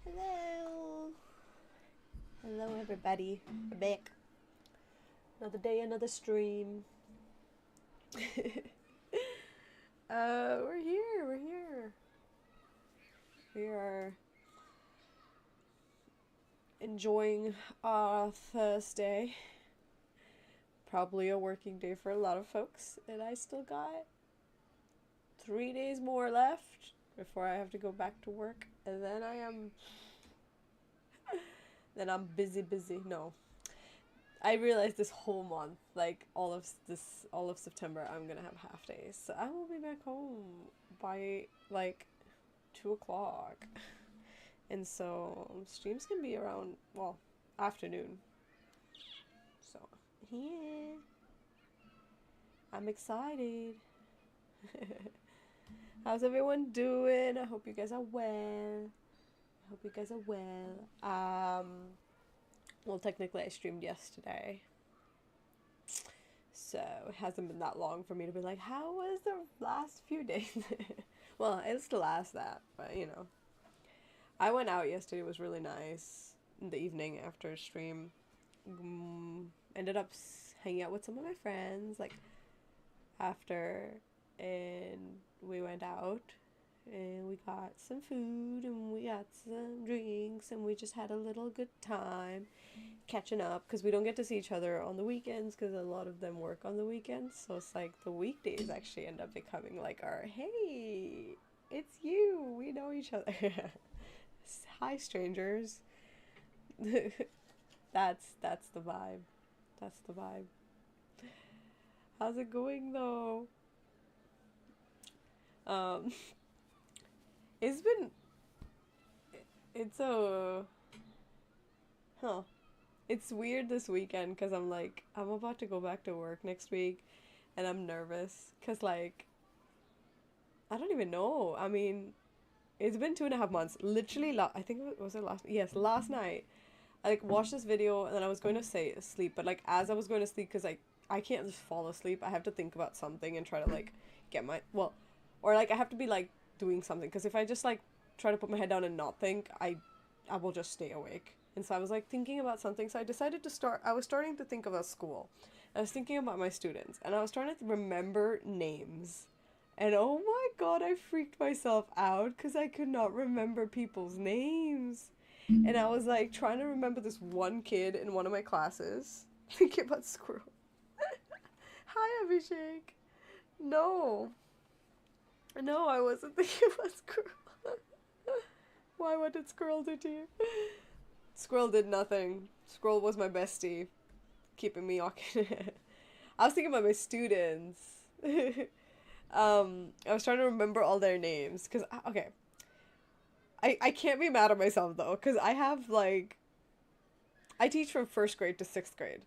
Hello. Hello, everybody. We're back. Another day, another stream. We're here. We're here. We are enjoying Thursday. Probably a working day for a lot of folks, and I still got 3 days more left before I have to go back to work, and then I'm busy. No, I realized this whole month, like all of September, I'm gonna have half days. So I will be back home by like 2 o'clock, and so streams can be around afternoon. So yeah, I'm excited. How's everyone doing? I hope you guys are well. I hope you guys are well. Well, technically, I streamed yesterday. So it hasn't been that long for me to be like, how was the last few days? Well, it's the last that, but you know. I went out yesterday, it was really nice in the evening after a stream. Ended up hanging out with some of my friends, like, after, and we went out and we got some food and we got some drinks and we just had a little good time catching up because we don't get to see each other on the weekends because a lot of them work on the weekends, so it's like the weekdays actually end up becoming like our hey, it's you, we know each other. Hi, strangers. That's the vibe. That's the vibe. How's it going though? um it's been it's a huh it's weird this weekend because I'm about to go back to work next week, and I'm nervous because, like, I don't even know. I mean, it's been 2.5 months. Literally, I think was it last? Yes, last night. I like watched this video and then I was going to say sleep, but like as I was going to sleep, because I can't just fall asleep. I have to think about something and try to like get my or like I have to be like doing something, because if I just like try to put my head down and not think, I will just stay awake. And so I was like thinking about something, so I decided to start. I was starting to think about school. I was thinking about my students, and I was trying to remember names. And oh my god, I freaked myself out because I could not remember people's names. And I was like trying to remember this one kid in one of my classes. Thinking about Squirrel. Hi, Abhishek. No. No, I wasn't thinking about Squirrel. Why? What did Squirrel do to you? Squirrel did nothing. Squirrel was my bestie, keeping me occupied. I was thinking about my students. I was trying to remember all their names. Because, okay. I can't be mad at myself, though. Because I have, like... I teach from first grade to sixth grade.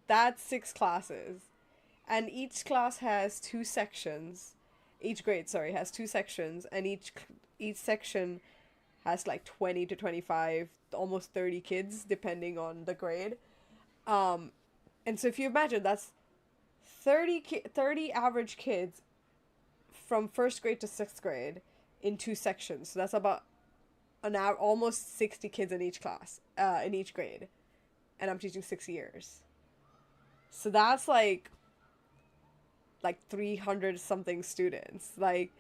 That's 6 classes. And each class has 2 sections. Each grade, sorry, has 2 sections. And each section has like 20 to 25, almost 30 kids, depending on the grade. Um, and so if you imagine, that's 30 average kids from first grade to sixth grade in 2 sections. So that's about an hour, almost 60 kids in each class, in each grade. And I'm teaching 6 years. So that's like 300 something students. Like,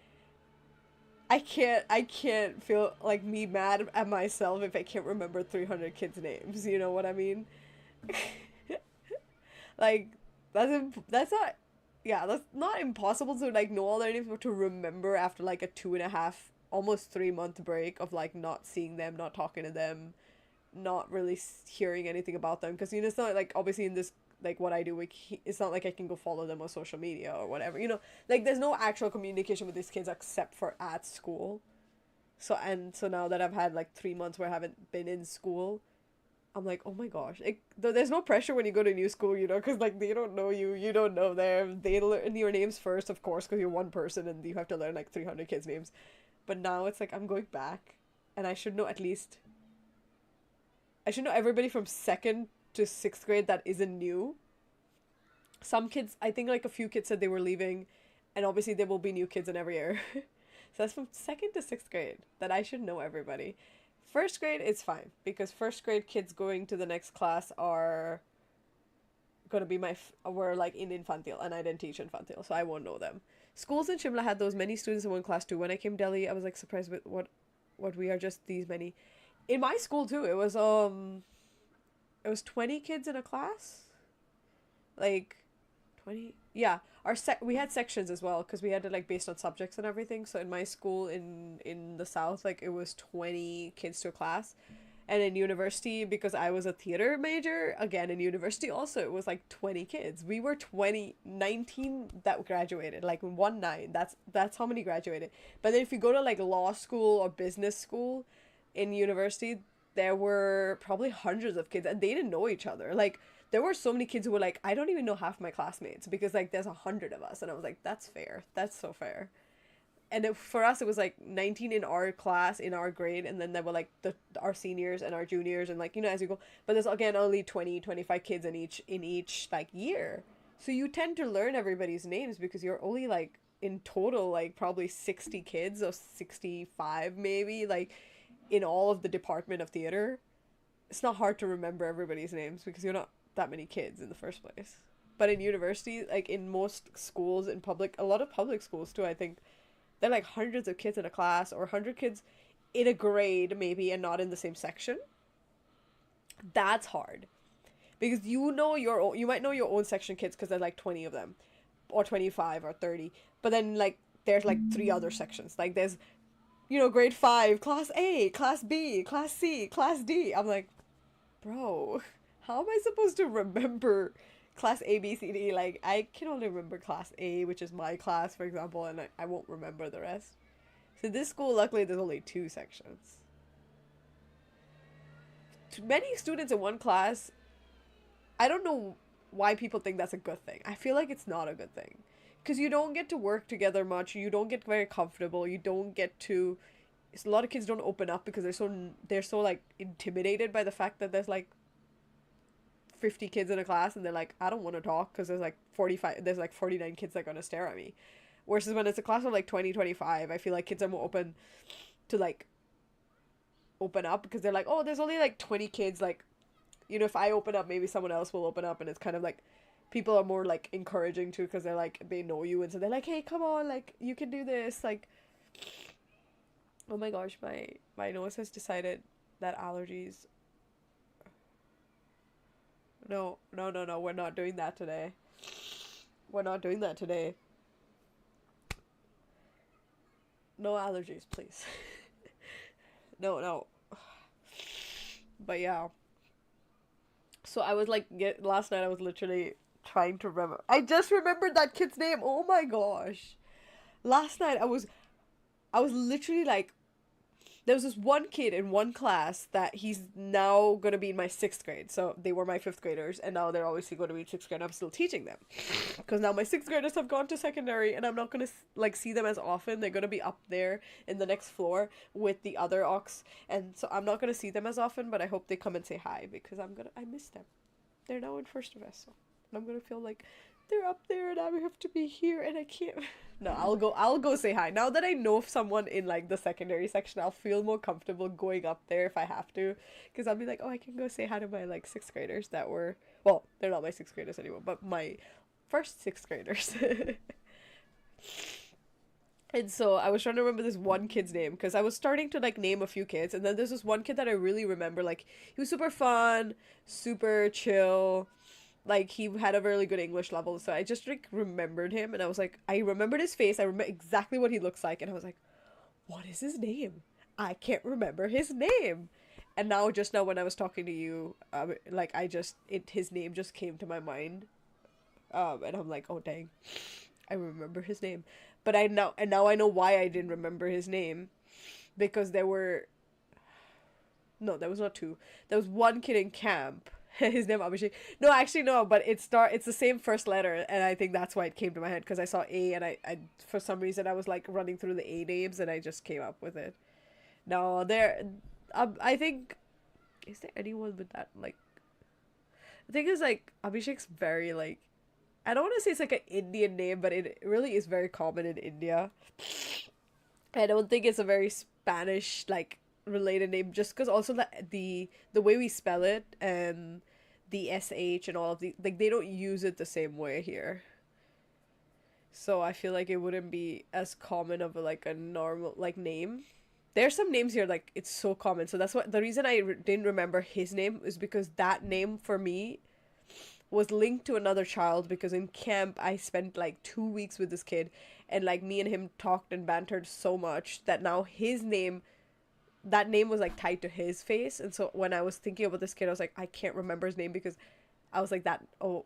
I can't feel like me mad at myself if I can't remember 300 kids' names. You know what I mean? Like, that's not, yeah, that's not impossible to like know all their names, but to remember after like a 2.5, almost 3 month break of like not seeing them, not talking to them, not really hearing anything about them, because you know it's not like obviously in this like what I do, like, it's not like I can go follow them on social media or whatever, you know, like there's no actual communication with these kids except for at school. So now that I've had like 3 months where I haven't been in school, I'm like, oh my gosh, like, there's no pressure when you go to new school, you know, because like they don't know you, you don't know them, they learn your names first, of course, because you're one person and you have to learn like 300 kids' names. But now it's like I'm going back, and I should know everybody from second to sixth grade that isn't new. Some kids, I think like a few kids said they were leaving, and obviously there will be new kids in every year. So that's from second to sixth grade that I should know everybody. First grade is fine because first grade kids going to the next class are gonna be were like in Infantil, and I didn't teach Infantil, so I won't know them. Schools in Shimla had those many students in one class too. When I came to Delhi, I was like surprised with what we are just these many. In my school too, it was 20 kids in a class, like 20. Yeah, we had sections as well because we had it like based on subjects and everything. So in my school in the south, like it was 20 kids to a class, and in university, because I was a theater major, again in university also it was like 20 kids. We were 19 that graduated, like 1 9. That's how many graduated. But then if you go to like law school or business school in university, there were probably hundreds of kids and they didn't know each other. Like there were so many kids who were like, I don't even know half my classmates because like there's 100 of us, and I was like, that's fair. That's so fair. And for us it was like 19 in our class, in our grade, and then there were like our seniors and our juniors, and like, you know, as you go. But there's again only 20-25 kids in each like year, so you tend to learn everybody's names because you're only like in total like probably 60 kids or 65 maybe, like in all of the department of theater. It's not hard to remember everybody's names because you're not that many kids in the first place. But in university, like in most schools, in public, a lot of public schools too, I think they're like hundreds of kids in a class or 100 kids in a grade maybe, and not in the same section. That's hard because you might know your own section kids because there's like 20 of them or 25 or 30, but then like there's like three other sections. Like there's, you know, grade 5, class A, class B, class C, class D. I'm like, bro, how am I supposed to remember class A, B, C, D? Like, I can only remember class A, which is my class, for example, and I won't remember the rest. So this school, luckily, there's only 2 sections. Too many students in one class, I don't know why people think that's a good thing. I feel like it's not a good thing. Because you don't get to work together much, you don't get very comfortable, you don't get to... A lot of kids don't open up because they're so like intimidated by the fact that there's like 50 kids in a class, and they're like, I don't want to talk because there's like 49 kids that are gonna stare at me. Versus when it's a class of like 20-25, I feel like kids are more open to like open up because they're like, oh, there's only like 20 kids, like, you know, if I open up maybe someone else will open up, and it's kind of like people are more like encouraging too because they're like, they know you, and so they're like, hey, come on, like you can do this. Like, oh my gosh, my nose has decided that allergies. No, no, no, no, we're not doing that today. We're not doing that today. No allergies, please. No, no. But yeah. So I was like, last night I was literally trying to remember. I just remembered that kid's name. Oh my gosh. Last night I was literally like, there was this one kid in one class that he's now going to be in my 6th grade. So they were my 5th graders, and now they're obviously going to be in 6th grade, and I'm still teaching them. Because now my 6th graders have gone to secondary, and I'm not going to like see them as often. They're going to be up there in the next floor with the other ox, and so I'm not going to see them as often, but I hope they come and say hi because I miss them. They're now in first semester. And I'm going to feel like they're up there and I have to be here and I can't. No, I'll go say hi. Now that I know someone in like the secondary section, I'll feel more comfortable going up there if I have to, because I'll be like, oh, I can go say hi to my like 6th graders that were, well, they're not my 6th graders anymore, but my first 6th graders. And so I was trying to remember this one kid's name because I was starting to like name a few kids, and then there's this one kid that I really remember. Like, he was super fun, super chill, like he had a really good English level, so I just like remembered him, and I was like, I remembered his face, I remember exactly what he looks like, and I was like, what is his name? I can't remember his name. And now, just now when I was talking to you, like his name just came to my mind, and I'm like, oh dang, I remember his name. But now I know why I didn't remember his name, because there was not 2. There was one kid in camp. His name Abhishek. No, actually no, but it's the same first letter, and I think that's why it came to my head because I saw A, and I for some reason I was like running through the A names and I just came up with it. No, I think, is there anyone with that, like, the thing is like Abhishek's very like, I don't want to say it's like an Indian name, but it really is very common in India. I don't think it's a very Spanish like related name just because also the way we spell it and the sh and all of the like they don't use it the same way here. So I feel like it wouldn't be as common of a, like a normal like name. There's some names here like it's so common. So that's what the reason didn't remember his name is because that name for me was linked to another child because in camp I spent like 2 weeks with this kid and like me and him talked and bantered so much that now his name that name was like tied to his face. And so when I was thinking about this kid, I was like, I can't remember his name because I was like that. Oh,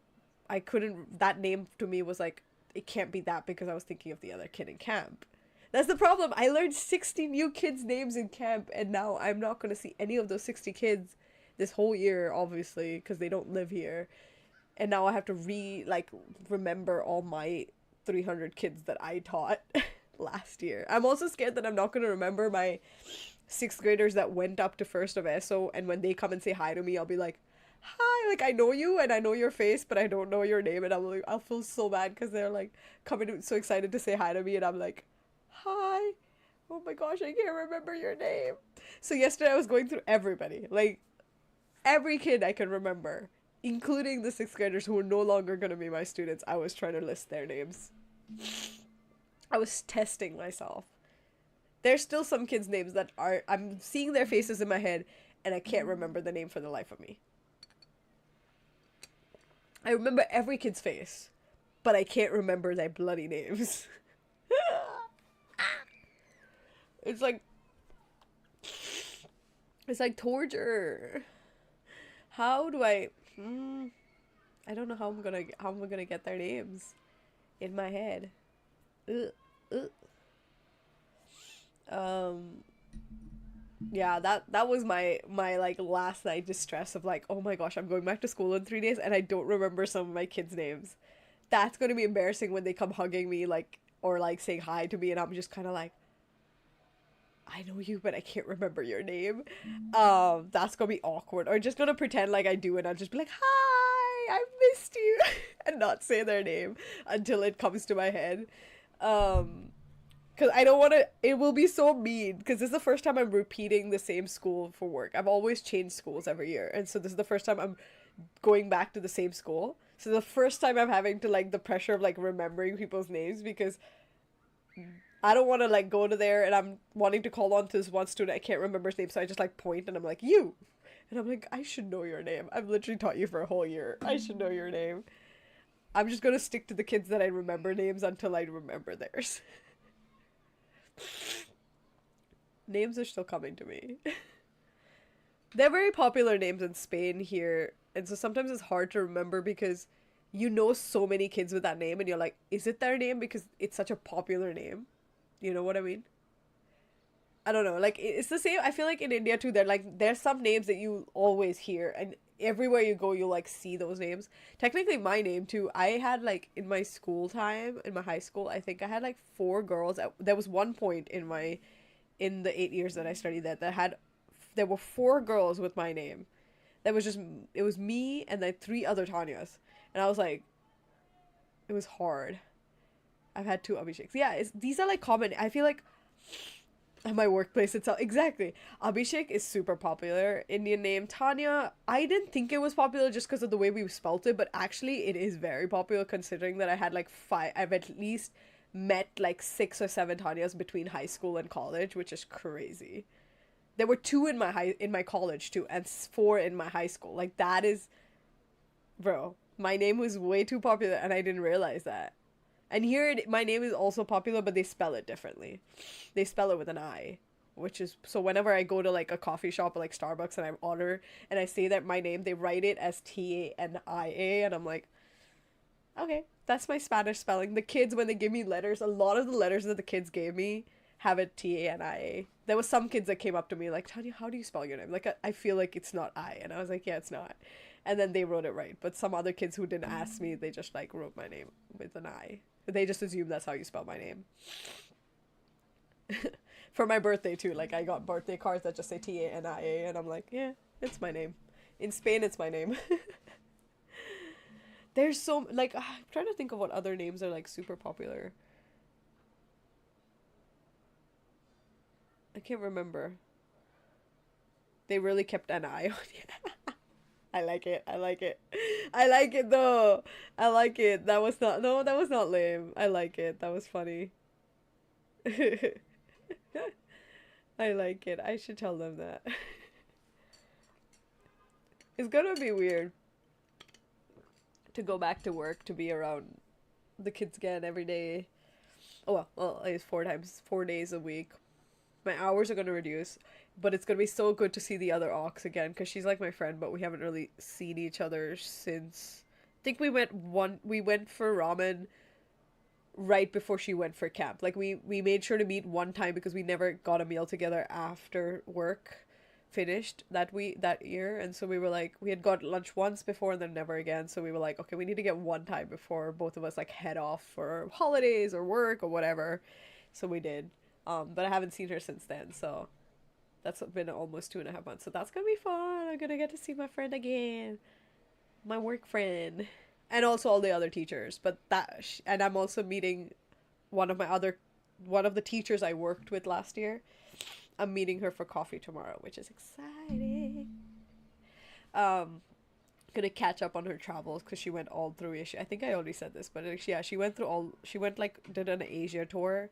I couldn't. That name to me was like, it can't be that because I was thinking of the other kid in camp. That's the problem. I learned 60 new kids' names in camp, and now I'm not going to see any of those 60 kids this whole year, obviously, because they don't live here. And now I have to remember all my 300 kids that I taught last year. I'm also scared that I'm not going to remember my sixth graders that went up to first of SO, and when they come and say hi to me, I'll be like, hi, like I know you and I know your face, but I don't know your name, and I'm like, I'll feel so bad because they're like coming so excited to say hi to me, and I'm like, hi, oh my gosh, I can't remember your name. So yesterday I was going through everybody, like every kid I can remember, including the sixth graders who are no longer going to be my students. I was trying to list their names. I was testing myself. There's still some kids' names that I'm seeing their faces in my head and I can't remember the name for the life of me. I remember every kid's face, but I can't remember their bloody names. It's like torture. How do I I don't know how I'm gonna get their names in my head. Ugh, ugh. Yeah, that was my like last night distress of like, oh my gosh, I'm going back to school in 3 days and I don't remember some of my kids' names. That's gonna be embarrassing when they come hugging me like or like saying hi to me and I'm just kind of like, I know you, but I can't remember your name. That's gonna be awkward. Or just gonna pretend like I do and I'll just be like, hi, I missed you, and not say their name until it comes to my head. Because I don't want to, it will be so mean, because this is the first time I'm repeating the same school for work. I've always changed schools every year, and so this is the first time I'm going back to the same school. So the first time I'm having to, like, the pressure of, like, remembering people's names, because I don't want to, like, go to there, and I'm wanting to call on to this one student, I can't remember his name, so I just, like, point, and I'm like, you! And I'm like, I should know your name. I've literally taught you for a whole year. I should know your name. I'm just gonna stick to the kids that I remember names until I remember theirs. Names are still coming to me. They're very popular names in Spain here, and so sometimes it's hard to remember because you know so many kids with that name and you're like, is it their name because it's such a popular name? You know what I mean? I don't know, like it's the same. I feel like in India too, there's some names that you always hear and everywhere you go you'll like see those names. Technically my name too, I had like in my school time, in my high school, I think I had like four girls. There was one point in the 8 years that I studied there were four girls with my name. That was just, it was me and then three other Tanyas. And I was like, it was hard. I've had two Abhisheks. Yeah, these are like common. I feel like at my workplace itself. Exactly. Abhishek is super popular. Indian name. Tanya, I didn't think it was popular just because of the way we spelt it, but actually it is very popular considering that I had like I've at least met like 6 or 7 Tanyas between high school and college, which is crazy. There were 2 in my college too, and 4 in my high school. Like that is, bro, my name was way too popular and I didn't realize that. And here, my name is also popular, but they spell it differently. They spell it with an I, which is, so whenever I go to, like, a coffee shop or, like, Starbucks and I order, and I say that my name, they write it as Tania, and I'm like, okay, that's my Spanish spelling. The kids, when they give me letters, a lot of the letters that the kids gave me have it Tania. There was some kids that came up to me, like, Tanya, how do you spell your name? Like, I feel like it's not I, and I was like, yeah, it's not. And then they wrote it right. But some other kids who didn't ask me, they just, like, wrote my name with an I. They just assume that's how you spell my name. For my birthday, too. Like, I got birthday cards that just say Tania, and I'm like, yeah, it's my name. In Spain, it's my name. There's so... Like, I'm trying to think of what other names are, like, super popular. I can't remember. They really kept an eye on you. I like it. I like it. I like it though. I like it. That was not no, that was not lame. I like it. That was funny. I like it. I should tell them that. It's gonna be weird to go back to work to be around the kids again every day. Oh well, it's 4 days a week. My hours are gonna reduce, but it's gonna be so good to see the other ox again because she's like my friend, but we haven't really seen each other since. I think we went for ramen right before she went for camp. Like we made sure to meet one time because we never got a meal together after work finished that year, and so we were like we had got lunch once before and then never again, so we were like, okay, we need to get one time before both of us like head off for holidays or work or whatever. So we did. But I haven't seen her since then, so that's been almost 2.5 months. So that's gonna be fun. I'm gonna get to see my friend again, my work friend, and also all the other teachers. But and I'm also meeting one of my other one of the teachers I worked with last year. I'm meeting her for coffee tomorrow, which is exciting. Um, gonna catch up on her travels because she went all through Asia. I think I already said this, but yeah, she went through all. She went like did an Asia tour,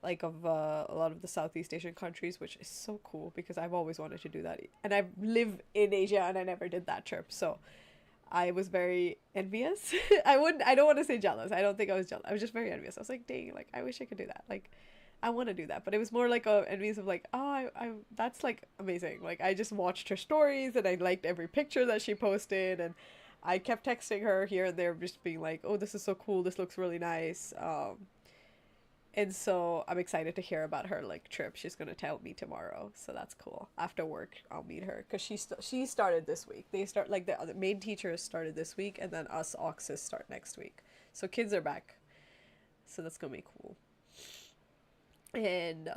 like of a lot of the Southeast Asian countries, which is so cool because I've always wanted to do that, and I live in Asia and I never did that trip, so I was very envious. I don't want to say jealous. I don't think I was jealous. I was just very envious. I was like, dang, like I wish I could do that. Like I want to do that, but it was more like a envious of like, oh, I that's like amazing. Like I just watched her stories and I liked every picture that she posted, and I kept texting her here and there, just being like, oh, this is so cool. This looks really nice. And so I'm excited to hear about her like trip. She's gonna tell me tomorrow, so that's cool. After work, I'll meet her because she started this week. They start like the other main teachers started this week, and then us Oxes start next week. So kids are back, so that's gonna be cool. And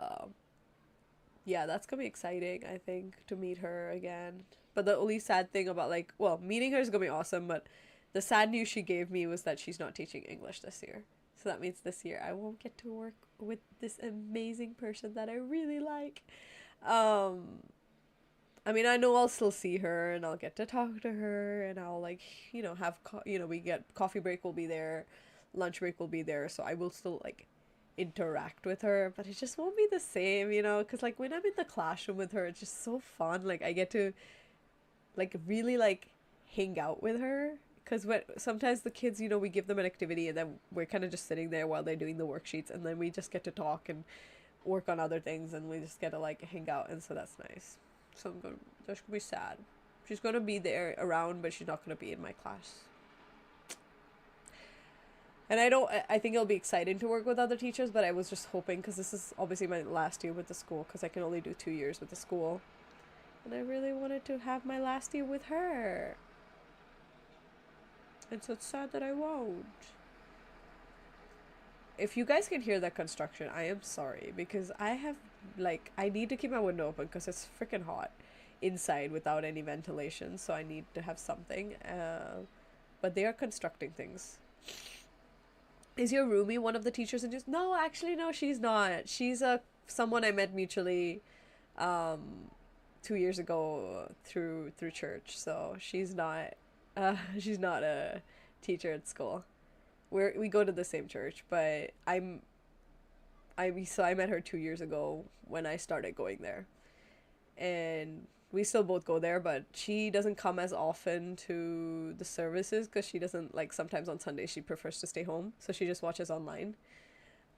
yeah, that's gonna be exciting. I think to meet her again. But the only sad thing about like, well, meeting her is gonna be awesome. But the sad news she gave me was that she's not teaching English this year. So that means this year I won't get to work with this amazing person that I really like. Um, I mean, I know I'll still see her and I'll get to talk to her and I'll like, have we get coffee break will be there, lunch break will be there, so I will still like interact with her, but it just won't be the same, because like when I'm in the classroom with her, it's just so fun. Like I get to like really like hang out with her because when sometimes the kids, we give them an activity and then we're kind of just sitting there while they're doing the worksheets, and then we just get to talk and work on other things, and we just get to like hang out, and so that's nice. So that's gonna be sad. She's gonna be there around, but she's not gonna be in my class. And I think it'll be exciting to work with other teachers, but I was just hoping, because this is obviously my last year with the school, because I can only do 2 years with the school. And I really wanted to have my last year with her. And so it's sad that I won't. If you guys can hear that construction, I am sorry, because I need to keep my window open because it's freaking hot inside without any ventilation, so I need to have something. But they are constructing things. Is your roomie one of the teachers? And just no, actually no, she's not. She's someone I met mutually 2 years ago through church. So she's not a teacher at school. We go to the same church, but I met her 2 years ago when I started going there, and we still both go there, but she doesn't come as often to the services because she doesn't like, sometimes on Sundays she prefers to stay home, so she just watches online.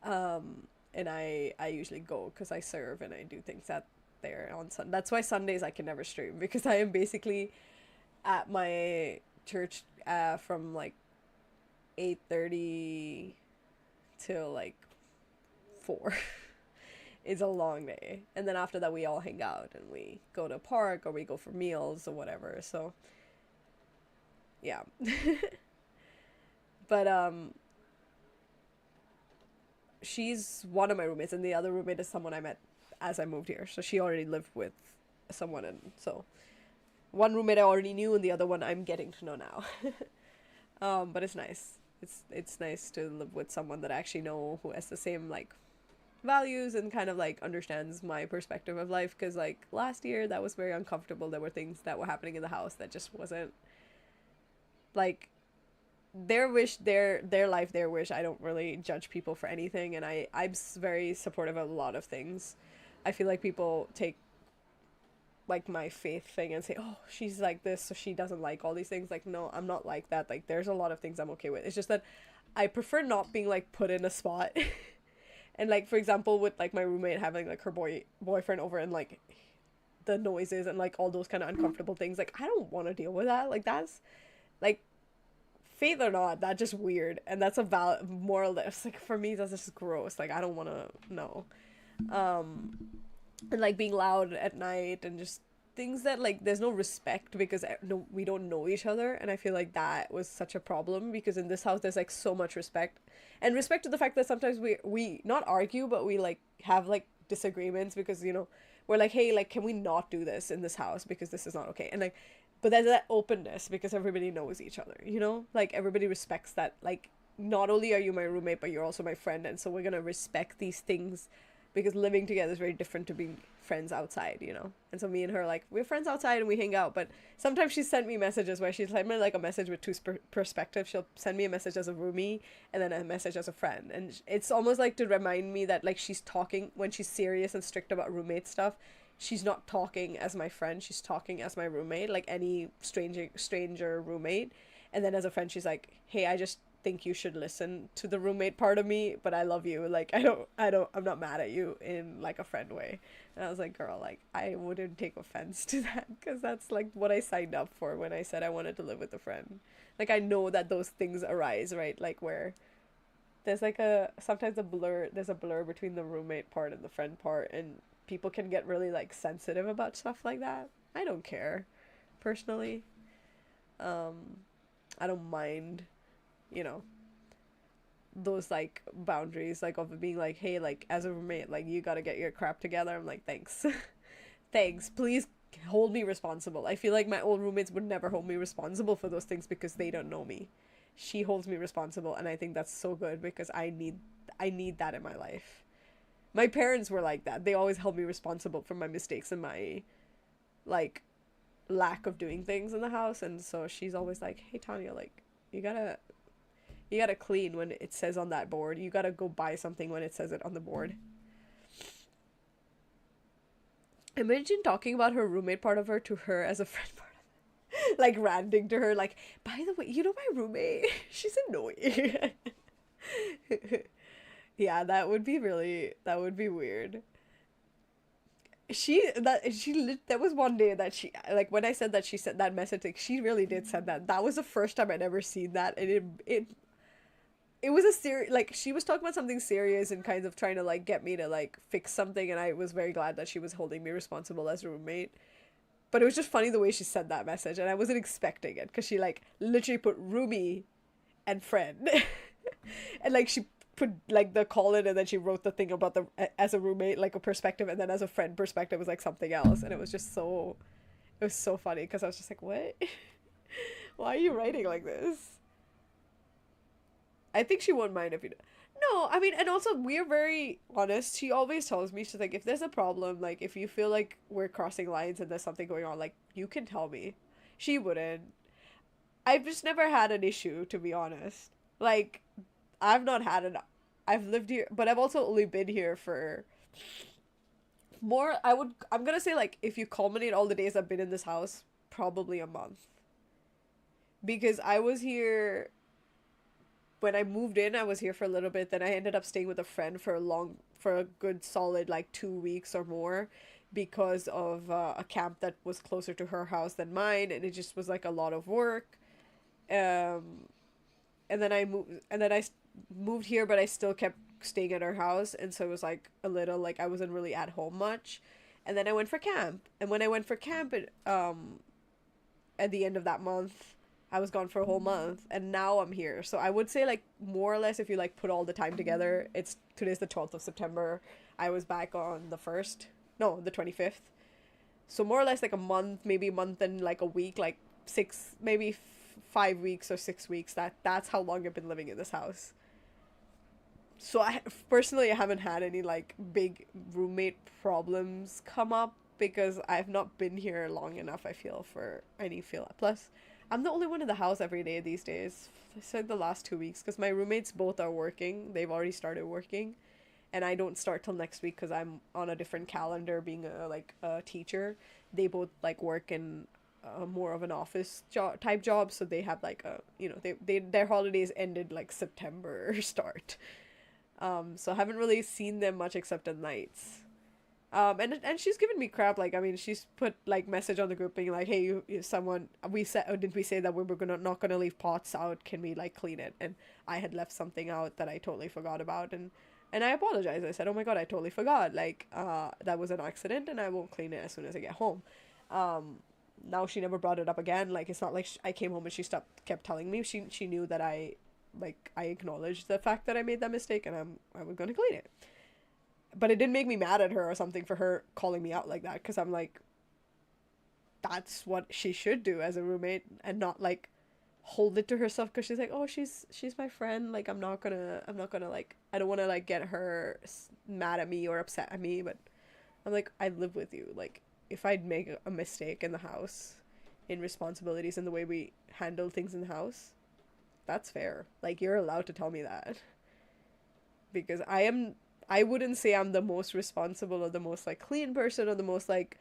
And I usually go because I serve and I do things at there on Sunday. That's why Sundays I can never stream, because I am basically at my church from like 8:30 till like 4. It's a long day, and then after that we all hang out and we go to a park or we go for meals or whatever, so yeah. But she's one of my roommates, and the other roommate is someone I met as I moved here, so she already lived with someone, and so one roommate I already knew and the other one I'm getting to know now. But it's nice. It's nice to live with someone that I actually know, who has the same like values and kind of like understands my perspective of life, because like last year that was very uncomfortable. There were things that were happening in the house that just wasn't like their wish, their life, their wish. I don't really judge people for anything, and I'm very supportive of a lot of things. I feel like people take like my faith thing and say, oh, she's like this so she doesn't like all these things. Like, no, I'm not like that. Like, there's a lot of things I'm okay with. It's just that I prefer not being like put in a spot. And like, for example, with like my roommate having like her boyfriend over, and like the noises and like all those kind of uncomfortable things, like I don't want to deal with that. Like, that's like, faith or not, that's just weird, and that's a moral that's like, for me, that's just gross. Like, I don't want to know. um and like being loud at night and just things that like there's no respect, because no, we don't know each other. And I feel like that was such a problem, because in this house there's like so much respect, and respect to the fact that sometimes we not argue, but we like have like disagreements, because we're like, hey, like, can we not do this in this house because this is not okay. And like, but there's that openness because everybody knows each other, like everybody respects that, like, not only are you my roommate, but you're also my friend, and so we're gonna respect these things, because living together is very different to being friends outside. And so me and her, like, we're friends outside and we hang out, but sometimes she sent me messages where she's sent me like a message with two perspectives. She'll send me a message as a roomie and then a message as a friend, and it's almost like to remind me that like she's talking when she's serious and strict about roommate stuff. She's not talking as my friend, she's talking as my roommate, like any stranger roommate. And then as a friend, she's like, hey, I just think you should listen to the roommate part of me, but I love you. Like, I'm not mad at you in like a friend way. And I was like, girl, like, I wouldn't take offense to that, because that's like what I signed up for when I said I wanted to live with a friend. Like, I know that those things arise, right? Like, where there's like there's a blur between the roommate part and the friend part, and people can get really like sensitive about stuff like that. I don't care, personally. um I don't mind, you know those like boundaries, like of being like, hey, like, as a roommate, like, you gotta get your crap together. I'm like, thanks. Thanks, please hold me responsible. I feel like my old roommates would never hold me responsible for those things because they don't know me. She holds me responsible, and I think that's so good, because I need that in my life. My parents were like that. They always held me responsible for my mistakes and my like lack of doing things in the house. And so she's always like, hey, Tanya, like, you gotta clean when it says on that board. You gotta go buy something when it says it on the board. Imagine talking about her roommate part of her to her as a friend part of her. Like, ranting to her, like, by the way, my roommate, she's annoying. Yeah, that would be weird. There was one day that she, like, when I said that she sent that message, like, she really did send that. That was the first time I'd ever seen that, and it was a serious, like, she was talking about something serious and kind of trying to like get me to like fix something, and I was very glad that she was holding me responsible as a roommate. But it was just funny the way she sent that message, and I wasn't expecting it, because she like literally put roomie and friend. And like she put like the call in, and then she wrote the thing about the as a roommate, like a perspective, and then as a friend perspective was like something else. And it was so funny, because I was just like, what? Why are you writing like this? I think she won't mind if you do. No, I mean, and also we're very honest. She always tells me, she's like, if there's a problem, like, if you feel like we're crossing lines and there's something going on, like, you can tell me. She wouldn't. I've just never had an issue, to be honest. Like, I've not had an. I've lived here, but I've also only been here for more. I'm gonna say, like, if you culminate all the days I've been in this house, probably a month. Because I was here when I moved in. I was here for a little bit. Then I ended up staying with a friend for a good solid like 2 weeks or more, because of a camp that was closer to her house than mine, and it just was like a lot of work. Um, and then moved here, but I still kept staying at her house, and so it was like a little like I wasn't really at home much. And then I went for camp, and when I went for camp, at the end of that month, I was gone for a whole month, and now I'm here. So I would say, like, more or less, if you like put all the time together, it's today's the 12th of September. I was back on the 1st. No, the 25th. So more or less like a month, maybe a month and like a week, like 5 weeks or 6 weeks. That's how long I've been living in this house. So I personally I haven't had any like big roommate problems come up because I've not been here long enough. I feel for any feel. Plus, I'm the only one in the house every day these days. I said the last 2 weeks because my roommates both are working. They've already started working, and I don't start till next week because I'm on a different calendar being a teacher. They both like work in more of an office type job, so they have like a they their holidays ended like September start. So I haven't really seen them much except at nights. And she's given me crap. Like, I mean, she's put like message on the group being like, "Hey, you someone we said, or did we say that we were gonna not gonna leave pots out? Can we like clean it?" And I had left something out that I totally forgot about, and I apologized. I said, "Oh my god, I totally forgot. Like, that was an accident, and I will clean it as soon as I get home." Um, Now she never brought it up again. Like, it's not like I came home and she stopped kept telling me. She knew that I acknowledged the fact that I made that mistake, and I was gonna clean it. But it didn't make me mad at her or something for her calling me out like that, because I'm like, that's what she should do as a roommate, and not like hold it to herself because she's like, oh, she's my friend. Like, I'm not gonna like, I don't want to like get her mad at me or upset at me. But I'm like, I live with you. Like, if I'd make a mistake in the house, in responsibilities and the way we handle things in the house, that's fair. Like, you're allowed to tell me that, because I wouldn't say I'm the most responsible or the most like clean person or the most like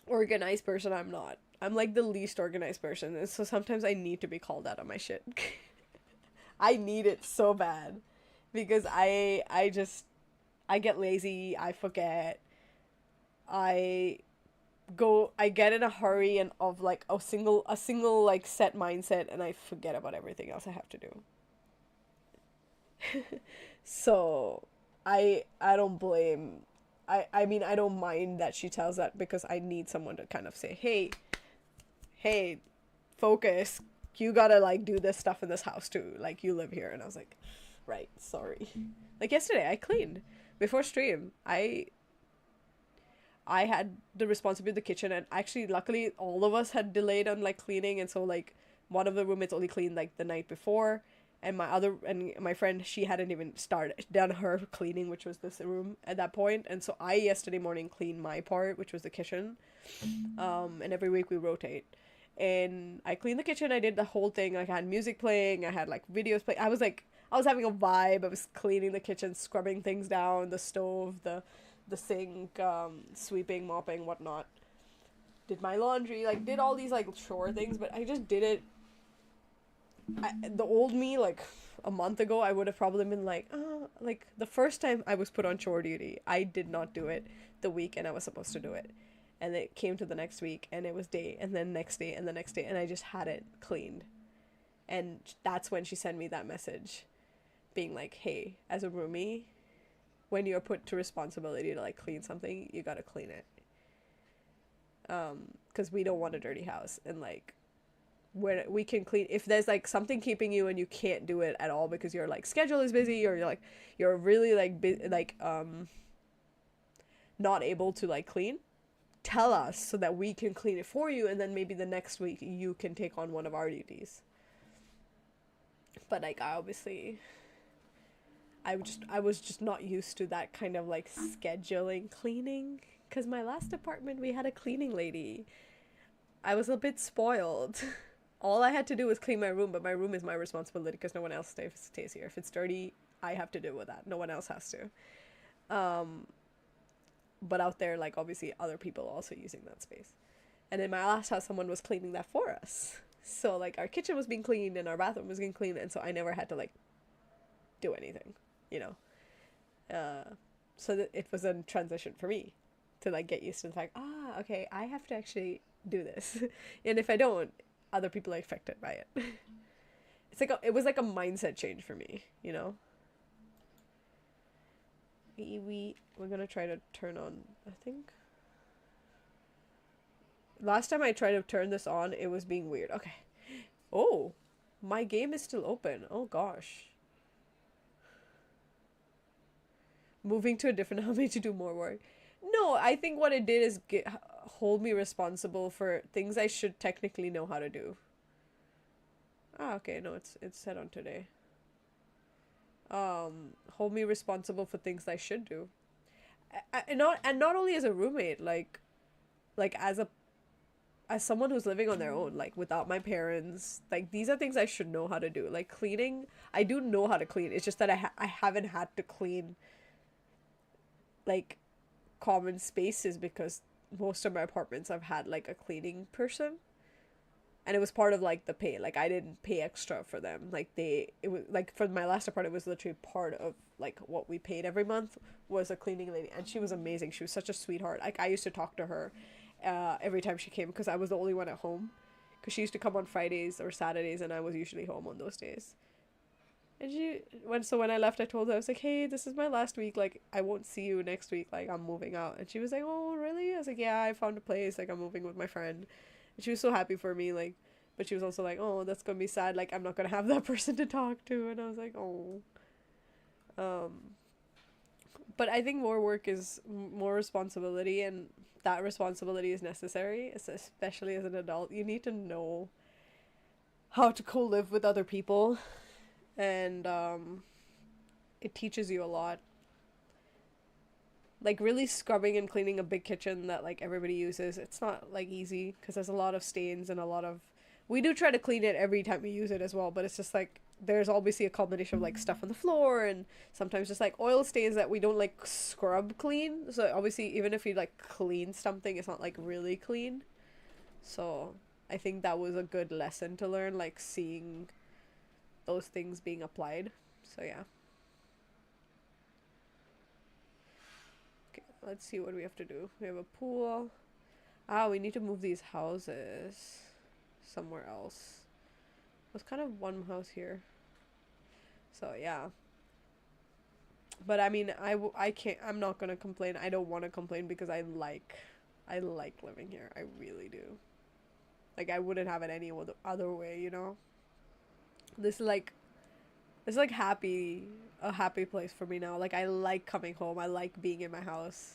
organized person. I'm not. I'm like the least organized person. And so sometimes I need to be called out on my shit. I need it so bad because I get lazy, I forget. I I get in a hurry and of like a single like set mindset, and I forget about everything else I have to do. So I don't blame. I mean, I don't mind that she tells that, because I need someone to kind of say, hey, focus. You gotta like do this stuff in this house too. Like, you live here. And I was like, right, sorry. Like, yesterday I cleaned before stream. I had the responsibility of the kitchen, and actually luckily all of us had delayed on like cleaning, and so like one of the roommates only cleaned like the night before, and my friend, she hadn't even started done her cleaning, which was this room at that point. And so I yesterday morning cleaned my part, which was the kitchen. And every week we rotate. And I cleaned the kitchen, I did the whole thing. Like, I had music playing, I had like videos playing. I was having a vibe. I was cleaning the kitchen, scrubbing things down, the stove, the sink, sweeping, mopping, whatnot. Did my laundry, like did all these like chore things, but I just did it. The old me, like a month ago, I would have probably been like, oh, like the first time I was put on chore duty, I did not do it the weekend I was supposed to do it. And it came to the next week, and it was day, and then next day, and the next day, and I just had it cleaned. And that's when she sent me that message being like, hey, as a roomie, when you're put to responsibility to like clean something, you gotta clean it. Because we don't want a dirty house. And like, where we can clean, if there's like something keeping you and you can't do it at all because your like schedule is busy, or you're really like not able to like clean, tell us so that we can clean it for you, and then maybe the next week you can take on one of our duties. But like, I was just not used to that kind of like scheduling cleaning, because my last apartment we had a cleaning lady. I was a bit spoiled. All I had to do was clean my room, but my room is my responsibility because no one else stays here. If it's dirty, I have to deal with that. No one else has to. Um, but out there, like, obviously other people are also using that space. And in my last house, someone was cleaning that for us. So like, our kitchen was being cleaned and our bathroom was being cleaned, and so I never had to like do anything, you know. So that it was a transition for me to like get used to the fact, okay, I have to actually do this. And if I don't, other people are affected by it. It was like a mindset change for me, you know. We're gonna try to turn on, I think. Last time I tried to turn this on, it was being weird. Okay. Oh, my game is still open. Oh gosh. Moving to a different hobby to do more work. No, I think what it did is hold me responsible for things I should technically know how to do. Okay, no, it's set on today. hold me responsible for things I should do. And not only as a roommate, like as someone who's living on their own, like without my parents, like these are things I should know how to do. Like cleaning, I do know how to clean. It's just that I haven't had to clean like common spaces because most of my apartments I've had like a cleaning person, and it was part of like the pay. Like I didn't pay extra for them. Like it was like for my last apartment, it was literally part of like what we paid every month was a cleaning lady, and she was amazing. She was such a sweetheart. Like I used to talk to her every time she came because I was the only one at home. Because she used to come on Fridays or Saturdays, and I was usually home on those days. And when I left, I told her, I was like, hey, this is my last week. Like, I won't see you next week. Like, I'm moving out. And she was like, oh, really? I was like, yeah, I found a place. Like, I'm moving with my friend. And she was so happy for me. Like, but she was also like, oh, that's gonna be sad. Like, I'm not gonna have that person to talk to. And I was like, oh. Um, but I think more work is more responsibility, and that responsibility is necessary, especially as an adult. You need to know how to co-live with other people, and it teaches you a lot. Like really scrubbing and cleaning a big kitchen that like everybody uses, it's not like easy because there's a lot of stains and a lot of. We do try to clean it every time we use it as well, but it's just like there's obviously a combination of like stuff on the floor and sometimes just like oil stains that we don't like scrub clean. So obviously even if you like clean something, it's not like really clean. So I think that was a good lesson to learn, like seeing those things being applied. So yeah. Okay, let's see what we have to do. We have a pool. Ah, we need to move these houses somewhere else. There's kind of one house here. So yeah. But I mean, I can't, I'm not gonna complain. I don't want to complain because I like living here. I really do. Like I wouldn't have it any other way, you know? This is like, it's like a happy place for me now. Like I like coming home. I like being in my house.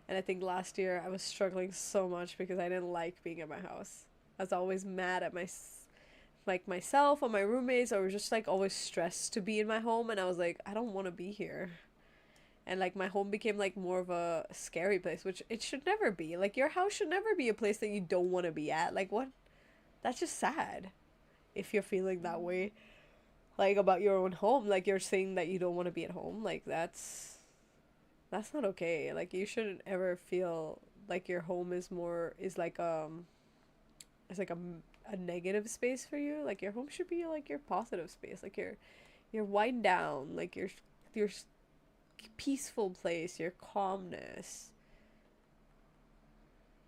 And I think last year I was struggling so much because I didn't like being in my house. I was always mad at like myself or my roommates, or just like always stressed to be in my home, and I was like, I don't want to be here. And like my home became like more of a scary place, which it should never be. Like your house should never be a place that you don't want to be at. Like what? That's just sad if you're feeling that way like about your own home, like you're saying that you don't want to be at home. Like that's not okay. Like you shouldn't ever feel like your home is like it's like a negative space for you. Like your home should be like your positive space, like your wind down, like your peaceful place, your calmness.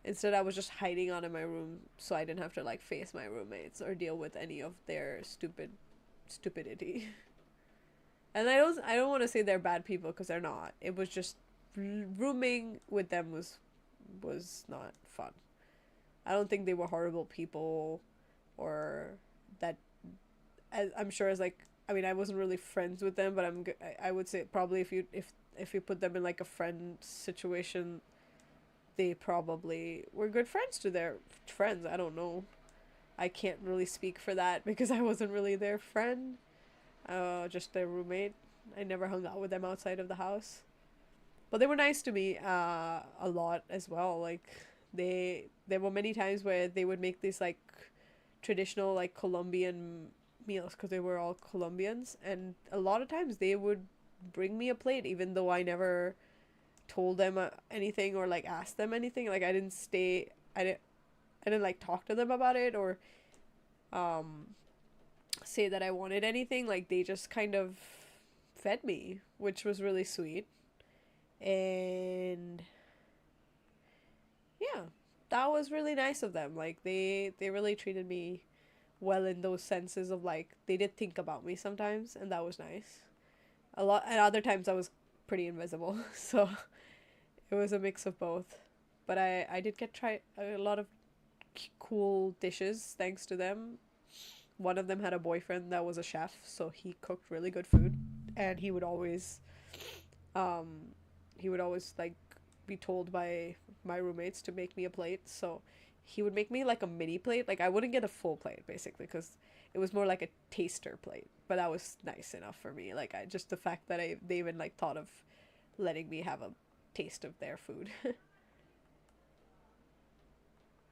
Instead, I was just hiding out in my room so I didn't have to like face my roommates or deal with any of their stupidity. And I don't want to say they're bad people because they're not. It was just rooming with them was not fun. I don't think they were horrible people, or that. I'm sure as like, I mean, I wasn't really friends with them, but I would say probably if you put them in like a friend situation, they probably were good friends to their friends. I don't know. I can't really speak for that because I wasn't really their friend. Just their roommate. I never hung out with them outside of the house, but they were nice to me a lot as well. Like there were many times where they would make these like traditional like Colombian meals because they were all Colombians, and a lot of times they would bring me a plate even though I never told them anything or like asked them anything. Like I didn't like talk to them about it or um say that I wanted anything. Like they just kind of fed me, which was really sweet. And yeah, that was really nice of them. Like they really treated me well in those senses of like they did think about me sometimes, and that was nice. A lot, and other times I was pretty invisible. So it was a mix of both. But I did get try a lot of cool dishes thanks to them. One of them had a boyfriend that was a chef, so he cooked really good food, and he would always like be told by my roommates to make me a plate. So he would make me like a mini plate. Like I wouldn't get a full plate basically because it was more like a taster plate. But that was nice enough for me. Like I just the fact that they even like thought of letting me have a taste of their food.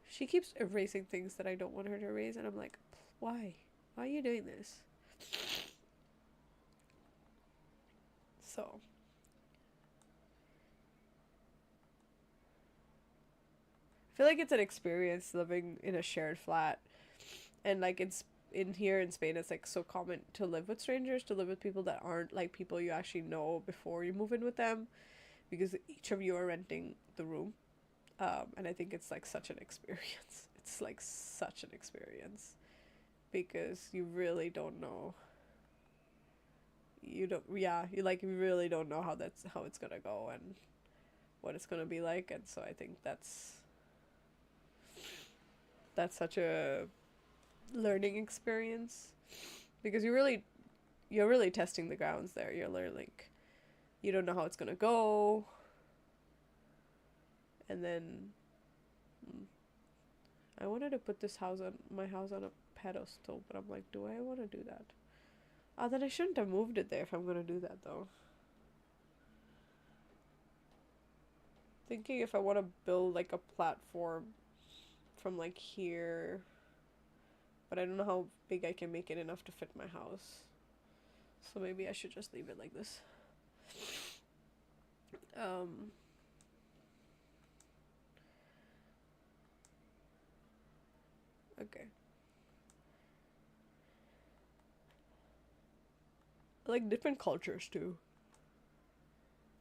She keeps erasing things that I don't want her to erase, and I'm like, why? Why are you doing this? So, I feel like it's an experience living in a shared flat, and like it's in here in Spain, it's like so common to live with strangers, to live with people that aren't like people you actually know before you move in with them, because each of you are renting the room. And I think it's like such an experience. It's like such an experience because you really don't know. You don't, yeah, you like you really don't know how it's gonna go and what it's gonna be like, and so I think that's such a learning experience because you're really testing the grounds there. You're learning like you don't know how it's gonna go, and then I wanted to put my house on a pedestal, but I'm like, do I want to do that? Then I shouldn't have moved it there if I'm gonna do that though. Thinking if I want to build like a platform from like here, but I don't know how big I can make it enough to fit my house. So maybe I should just leave it like this. Um, okay. I like different cultures too.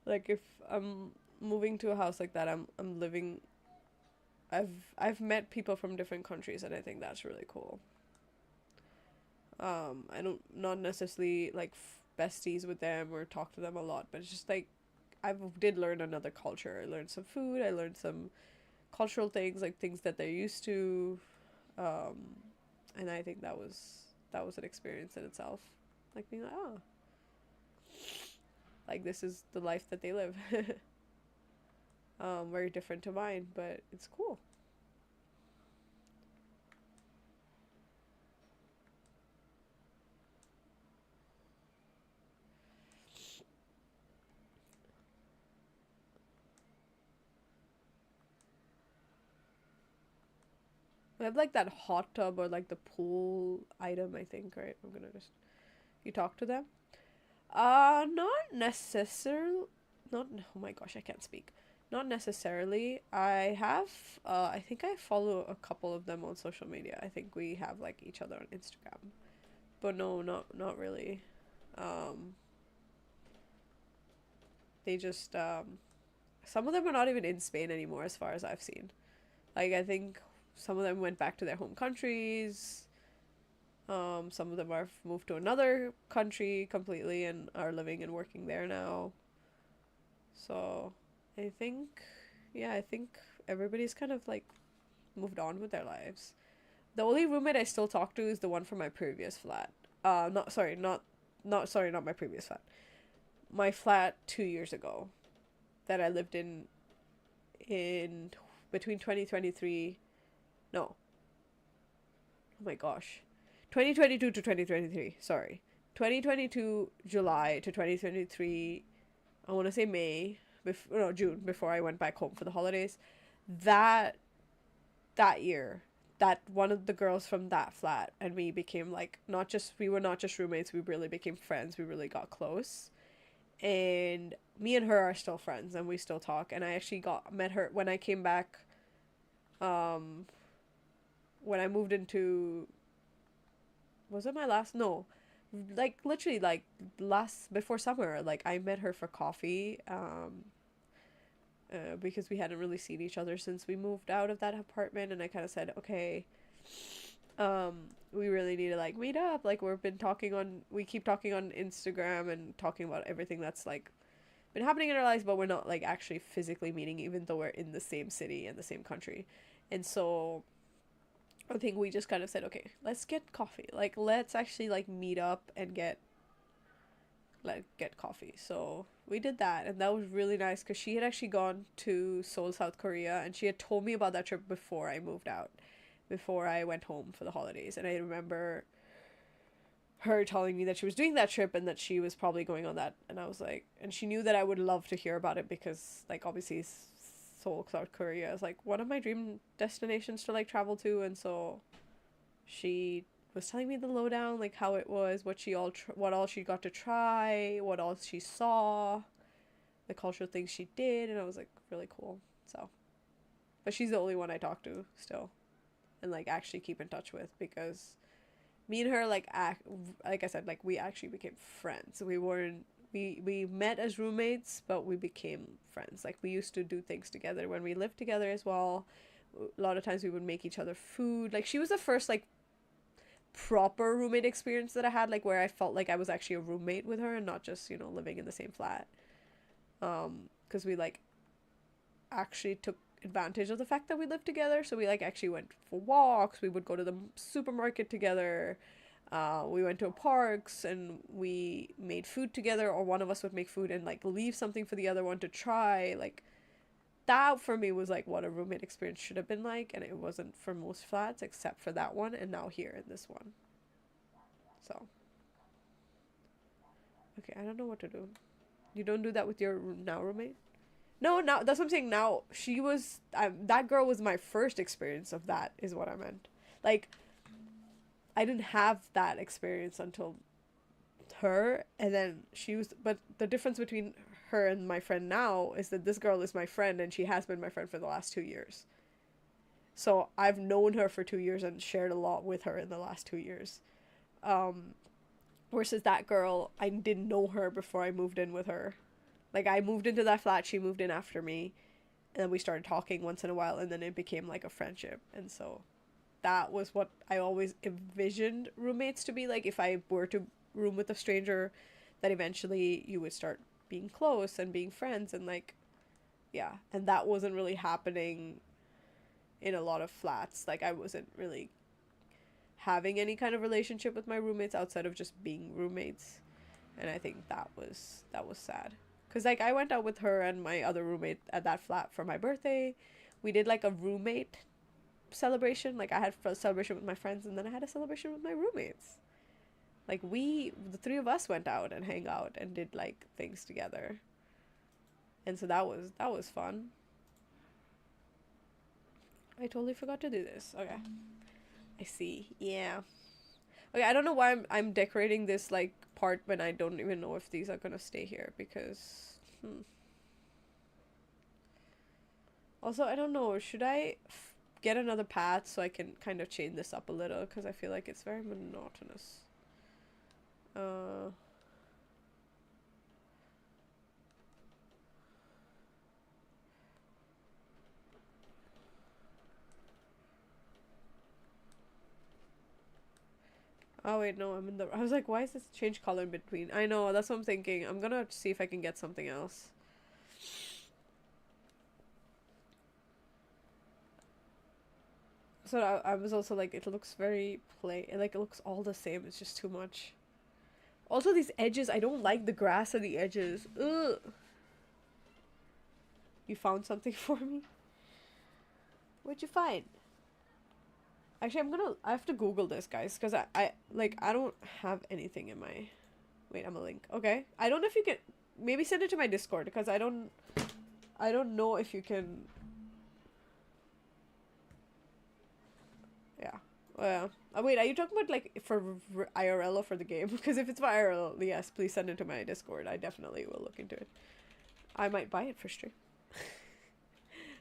Like if I'm moving to a house like that, I'm living. I've met people from different countries, and I think that's really cool. I don't not necessarily like besties with them or talk to them a lot, but it's just like I did learn another culture. I learned some food. I learned some cultural things, like things that they're used to, um, and I think that was an experience in itself. Like being like, oh, like this is the life that they live. Very different to mine, but it's cool. I have like that hot tub or like the pool item. I think right. I'm gonna just you talk to them. Not necessarily. Not. Oh my gosh, I can't speak. Not necessarily. I have. I think I follow a couple of them on social media. I think we have like each other on Instagram. But no, not really. Um, they just some of them are not even in Spain anymore, as far as I've seen. Like I think some of them went back to their home countries. Some of them are moved to another country completely and are living and working there now. So I think, yeah, I think everybody's kind of like moved on with their lives. The only roommate I still talk to is the one from my previous flat. Not sorry, not sorry, not my previous flat. My flat 2 years ago that I lived in between 2023. No, oh my gosh, 2022 to 2023. Sorry, 2022 July to 2023. I want to say May. No, June, before I went back home for the holidays. That that year, that one of the girls from that flat and me became like not just we were not just roommates. We really became friends. We really got close, and me and her are still friends, and we still talk. And I actually got met her when I came back. Um, when I moved into was it my last no like literally like last before summer like I met her for coffee because we hadn't really seen each other since we moved out of that apartment, and I kind of said okay, we really need to like meet up, like we keep talking on Instagram and talking about everything that's like been happening in our lives, but we're not like actually physically meeting even though we're in the same city and the same country. And so I think we just kind of said, okay, let's get coffee. Like, let's actually like meet up and get coffee. So we did that, and that was really nice because she had actually gone to Seoul, South Korea, and she had told me about that trip before I moved out, before I went home for the holidays. And I remember her telling me that she was doing that trip and that she was probably going on that. And I was like, and she knew that I would love to hear about it because, like, obviously, Seoul, South Korea is like one of my dream destinations to like travel to. And so she was telling me the lowdown, like how it was, what all she got to try, what all she saw, the cultural things she did, and I was like, really cool. So, but she's the only one I talk to still, and like actually keep in touch with, because me and her like I said, like we actually became friends. We weren't we met as roommates, but we became friends. Like we used to do things together when we lived together as well. A lot of times we would make each other food. Like she was the first like proper roommate experience that I had, like where I felt like I was actually a roommate with her and not just, you know, living in the same flat. Because we like actually took advantage of the fact that we lived together. So we like actually went for walks. We would go to the supermarket together. We went to parks and we made food together, or one of us would make food and like leave something for the other one to try. Like that for me was like what a roommate experience should have been like, and it wasn't for most flats except for that one, and now here in this one. So okay, I don't know what to do. You don't do that with your now roommate? No, now that's what I'm saying. Now that girl was my first experience of that, is what I meant. Like I didn't have that experience until her, and then she was. But the difference between her and my friend now is that this girl is my friend, and she has been my friend for the last 2 years. So I've known her for 2 years and shared a lot with her in the last 2 years. Um, Versus that girl, I didn't know her before I moved in with her. Like I moved into that flat, she moved in after me, and then we started talking once in a while, and then it became like a friendship. And so that was what I always envisioned roommates to be like. If I were to room with a stranger, that eventually you would start being close and being friends, and like yeah, and that wasn't really happening in a lot of flats. Like I wasn't really having any kind of relationship with my roommates outside of just being roommates, and I think that was sad. Cause like I went out with her and my other roommate at that flat for my birthday. We did like a roommate celebration. Like I had a celebration with my friends, and then I had a celebration with my roommates. Like the three of us went out and hang out and did like things together, and so that was fun. I totally forgot to do this. Okay, I see. Yeah. Okay, I don't know why I'm decorating this like part when I don't even know if these are gonna stay here, because also I don't know, should I get another path so I can kind of change this up a little, because I feel like it's very monotonous. Uh Oh wait, no, I'm in the. I was like, why is this change color in between? I know, that's what I'm thinking. I'm gonna see if I can get something else. So I was also like, it looks very like it looks all the same. It's just too much. Also, these edges, I don't like the grass on the edges. Ugh. You found something for me? What'd you find? Actually, I have to Google this, guys, because I don't have anything in my. Wait, I'm a link. Okay, I don't know if you can. Maybe send it to my Discord, because I don't know if you can. Yeah. Wait, are you talking about like for IRL or for the game? Because if it's for IRL, yes, please send it to my Discord. I definitely will look into it. I might buy it for stream.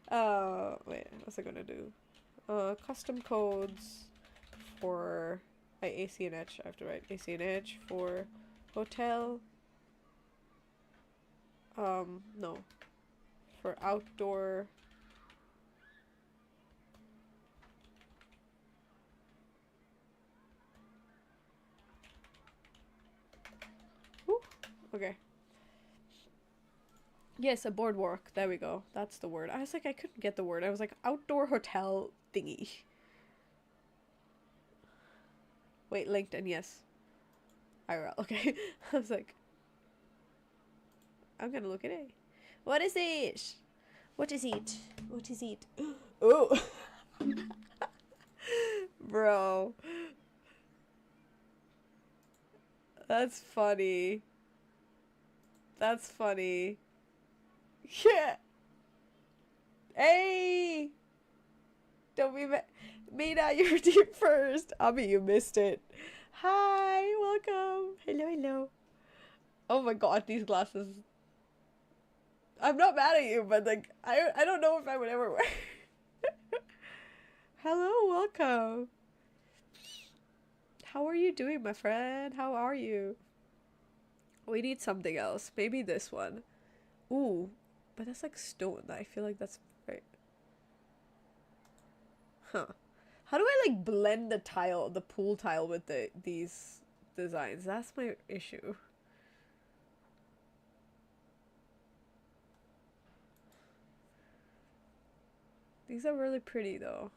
Wait, what's I gonna do? Custom codes for my ACNH. I have to write ACNH for hotel. No, for outdoor. Whew. Okay. Yes, a boardwalk. There we go. That's the word. I was like, I couldn't get the word. I was like, outdoor hotel thingy. Wait, LinkedIn, yes. IRL, okay. I was like, I'm gonna look at it. What is it? What is it? What is it? Oh, bro, that's funny. That's funny. Yeah. Hey, don't be mad. Mina, you're deep first. Abby, you missed it. Hi, welcome. Hello, hello. Oh my god, these glasses. I'm not mad at you, but like, I don't know if I would ever wear. Hello, welcome. How are you doing, my friend? How are you? We need something else. Maybe this one. Ooh, but that's like stone. I feel like that's right. Huh. How do I like blend the tile, the pool tile with these designs? That's my issue. These are really pretty though.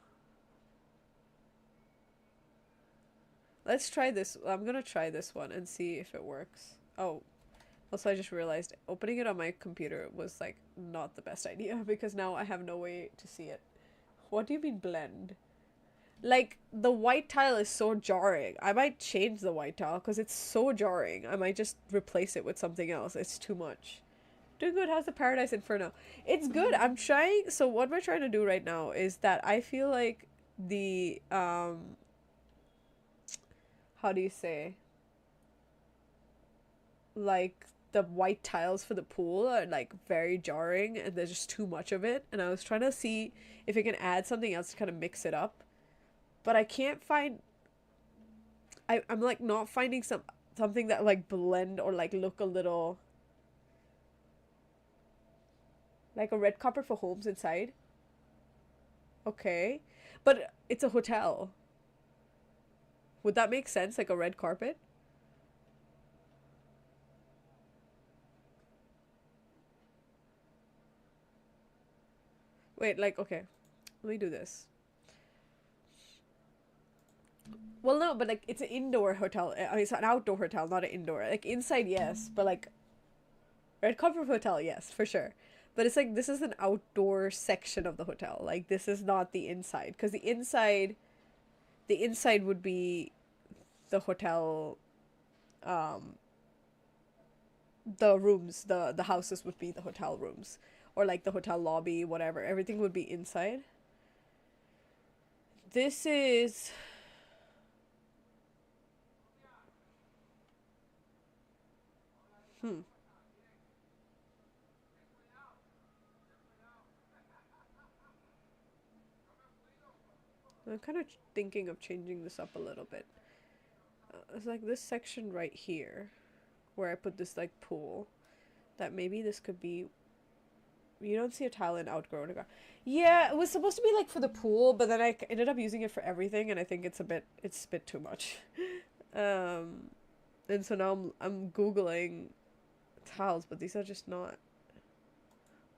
Let's try this. I'm gonna try this one and see if it works. Oh, also I just realized opening it on my computer was like not the best idea because now I have no way to see it. What do you mean blend? Like the white tile is so jarring. I might change the white tile because it's so jarring. I might just replace it with something else. It's too much. Doing good. How's the Paradise Inferno? It's good. I'm trying. So what we're trying to do right now is that I feel like the how do you say, like the white tiles for the pool are like very jarring and there's just too much of it. And I was trying to see if I can add something else to kind of mix it up, but I can't find. I'm like not finding something that like blend or like look a little like a red carpet for homes inside. Okay, but it's a hotel. Would that make sense? Like a red carpet? Wait, like okay, let me do this. Well, no, but like it's an indoor hotel. I mean, it's an outdoor hotel, not an indoor. Like inside, yes, but like red carpet hotel, yes, for sure. But it's like this is an outdoor section of the hotel. Like this is not the inside, because the inside would be the hotel. Um, the rooms, the houses would be the hotel rooms, or like the hotel lobby, whatever. Everything would be inside. This is. Hmm. I'm kind of thinking of changing this up a little bit. It's like this section right here, where I put this like pool. That maybe this could be. You don't see a tile in outgrown. Yeah, it was supposed to be like for the pool, but then I ended up using it for everything, and I think it's a bit too much. Um, and so now I'm googling tiles, but these are just not.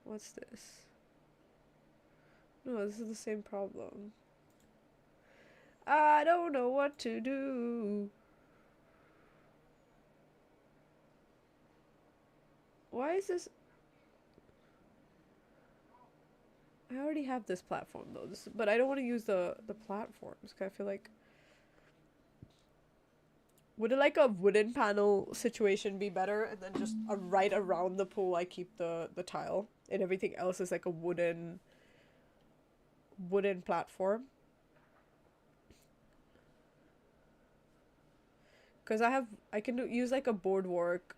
What's this? No, this is the same problem. I don't know what to do. Why is this? I already have this platform though. But I don't want to use the platforms. Cause I feel like would it like a wooden panel situation be better, and then just right around the pool I keep the tile, and everything else is like a wooden platform. Cause I can use like a boardwalk,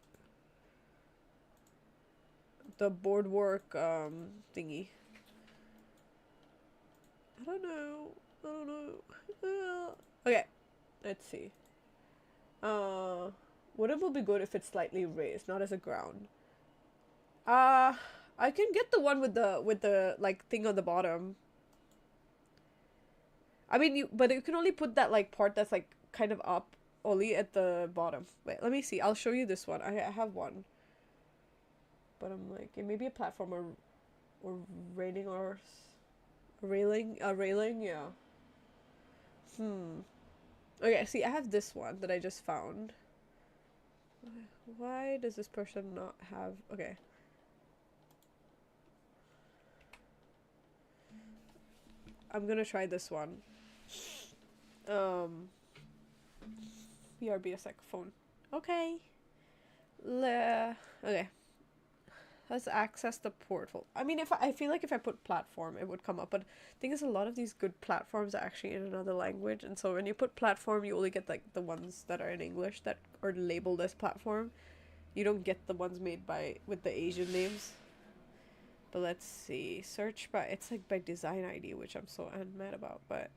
the boardwalk thingy. I don't know. I don't know. Okay, let's see. Uh, wood will be good if it's slightly raised, not as a ground. Uh, I can get the one with the like thing on the bottom. I mean, but you can only put that like part that's like kind of up only at the bottom. Wait, let me see. I'll show you this one. I have one, but I'm like it may be a platform or railing or railing. Yeah. Hmm. Okay. See, I have this one that I just found. Why does this person not have? Okay. I'm gonna try this one. Um, BRB a phone. Okay. Okay. Let's access the portal. I mean, if I feel like if I put platform, it would come up. But the thing is, a lot of these good platforms are actually in another language, and so when you put platform, you only get like the ones that are in English that are labeled as platform. You don't get the ones made by with the Asian names. But let's see. Search by it's like by design ID, which I'm mad about. But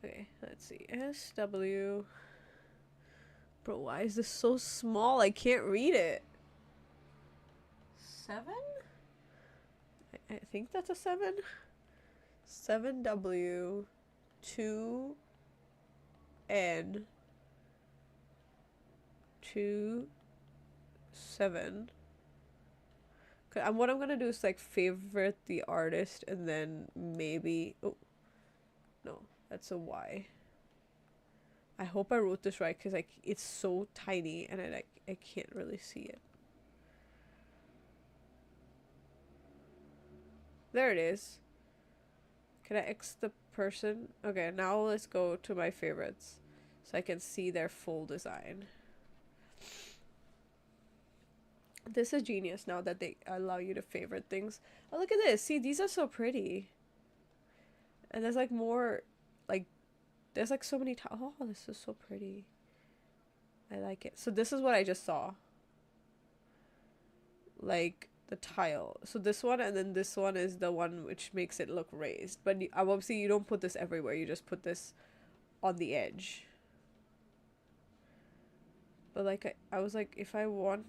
okay, let's see. SW. Bro, why is this so small? I can't read it. 7? I think that's a 7. 7W 2N 27. And what I'm gonna do is like favorite the artist and then maybe no, that's a Y. I hope I wrote this right because like it's so tiny and I can't really see it. There it is. Can I X the person? Okay, now let's go to my favorites so I can see their full design. This is genius now that they allow you to favorite things. Oh, look at this. See, these are so pretty. And there's like more, like, there's like so many oh, this is so pretty. I like it. So this is what I just saw. Like, the tile. So this one and then this one is the one which makes it look raised. But obviously you don't put this everywhere. You just put this on the edge. But like, I was like, if I want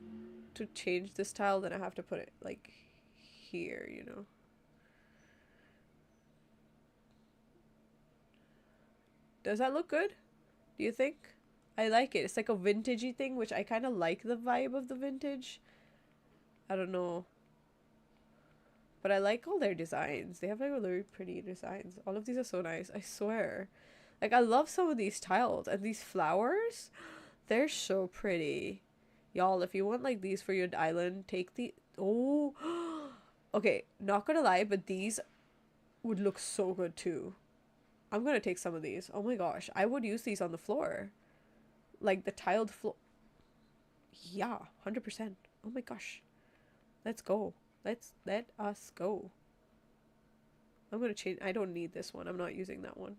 to change this tile, then I have to put it like here, you know. Does that look good? Do you think? I like it. It's like a vintagey thing, which I kind of like the vibe of the vintage. I don't know. But I like all their designs. They have like really pretty designs. All of these are so nice. I swear. Like, I love some of these tiles. And these flowers, they're so pretty. Y'all, if you want like these for your island, take the... Oh. Okay, not gonna lie, but these would look so good too. I'm gonna take some of these. Oh my gosh. I would use these on the floor. Like the tiled floor. Yeah, 100%. Oh my gosh. Let's go. Let us go. I'm gonna change. I don't need this one. I'm not using that one.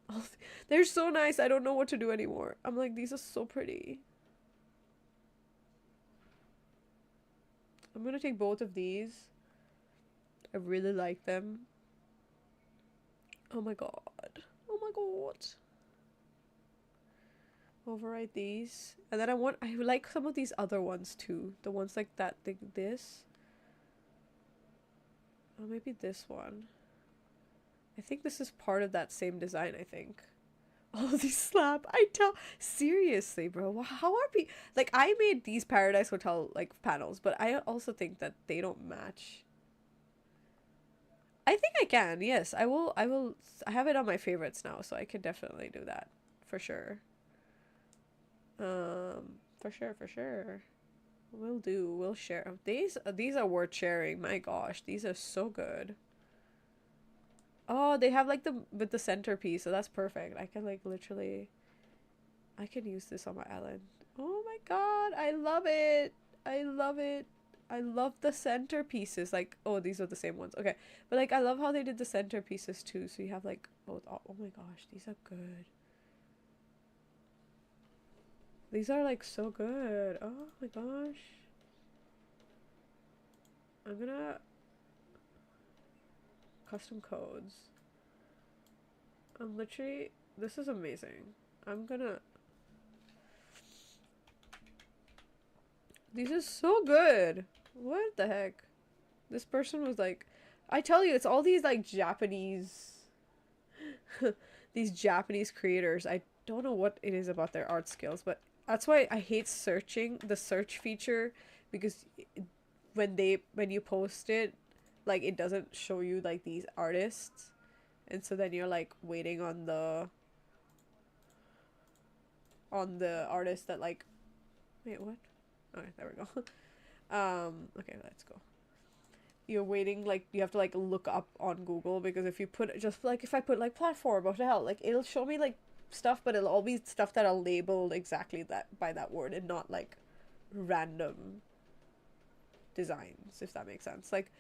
Oh, they're so nice. I don't know what to do anymore. I'm like, these are so pretty. I'm gonna take both of these. I really like them. Oh my god. Oh my god. Overwrite these. And then I like some of these other ones too. The ones like that, this. Oh, maybe this one. I think this is part of that same design, I think. Oh, these slap. Seriously, bro. How are people... Like, I made these Paradise Hotel, like, panels, but I also think that they don't match. I think I can, yes. I have it on my favorites now, so I can definitely do that. For sure. For sure. We'll do. We'll share. These are worth sharing. My gosh, these are so good. Oh, they have like with the centerpiece, so that's perfect. I can like literally, I can use this on my island. Oh my god, I love it. I love it. I love the centerpieces. Like, oh, these are the same ones. Okay, but like I love how they did the centerpieces too. So you have like both. Oh my gosh, these are good. These are like so good. Oh my gosh. I'm gonna custom codes. I'm literally, this is amazing. I'm gonna, these are so good. What the heck? This person was like, I tell you, it's all these like Japanese, these Japanese creators. I don't know what it is about their art skills, but that's why I hate searching the search feature, because when you post it, like it doesn't show you like these artists, and so then you're like waiting on the artist that like, wait, what? Okay, there we go. Okay, let's go. you're waiting, like you have to like look up on Google, because if you put just like, if I put like platform, what the hell, like it'll show me like stuff, but it'll all be stuff that are labeled exactly that by that word, and not like random designs, if that makes sense. Like,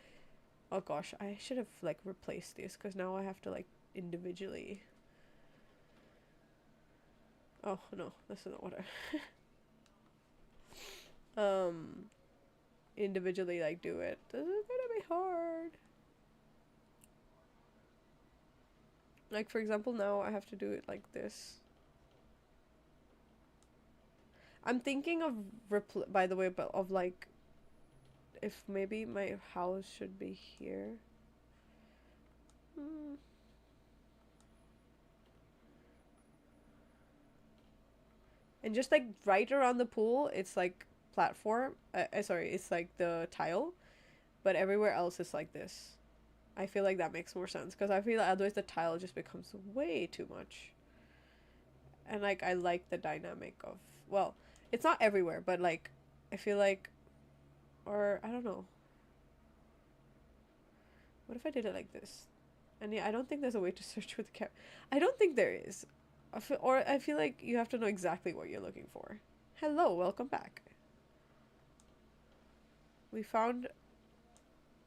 oh gosh, I should have like replaced this, because now I have to like individually. Oh no, this isn't what I individually like do it. This is gonna be hard. Like for example, now I have to do it like this. I'm thinking of by the way, but of like, if maybe my house should be here. Hmm. And just like right around the pool, it's like platform. Sorry, it's like the tile, but everywhere else is like this. I feel like that makes more sense, because I feel like otherwise the tile just becomes way too much. And like I like the dynamic of, well, it's not everywhere, but like I feel like, or I don't know. What if I did it like this? And yeah, I don't think there's a way to search with the camera. I don't think there is. I feel like you have to know exactly what you're looking for. Hello, welcome back. We found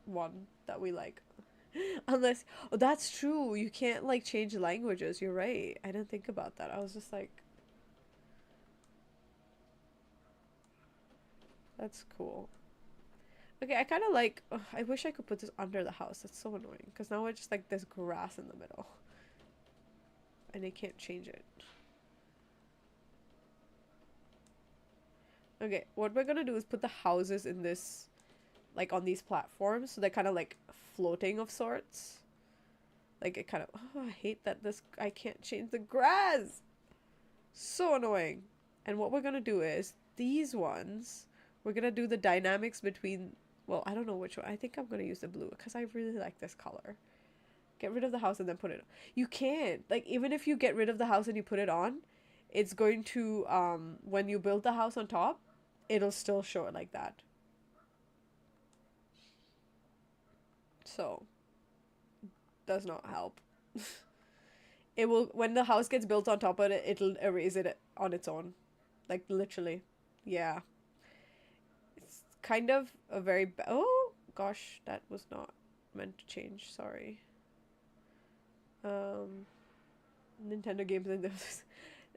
one that we like. Unless, oh, that's true. You can't like change languages. You're right. I didn't think about that. I was just like, that's cool. Okay, I kind of like. Ugh, I wish I could put this under the house. That's so annoying. Because now it's just like there's grass in the middle, and I can't change it. Okay, what we're gonna do is put the houses in this, like on these platforms, so they're kind of like floating of sorts. Like it kind of. Oh, I hate that this. I can't change the grass. So annoying. And what we're gonna do is these ones. We're gonna do the dynamics between. Well, I don't know which one. I think I'm gonna use the blue because I really like this color. Get rid of the house and then put it on. You can't. Like, even if you get rid of the house and you put it on, it's going to, when you build the house on top, it'll still show it like that. So, does not help. It will, when the house gets built on top of it, it'll erase it on its own. Like, literally. Yeah. It's kind of a very, oh, gosh, that was not meant to change. Sorry. Nintendo games and those.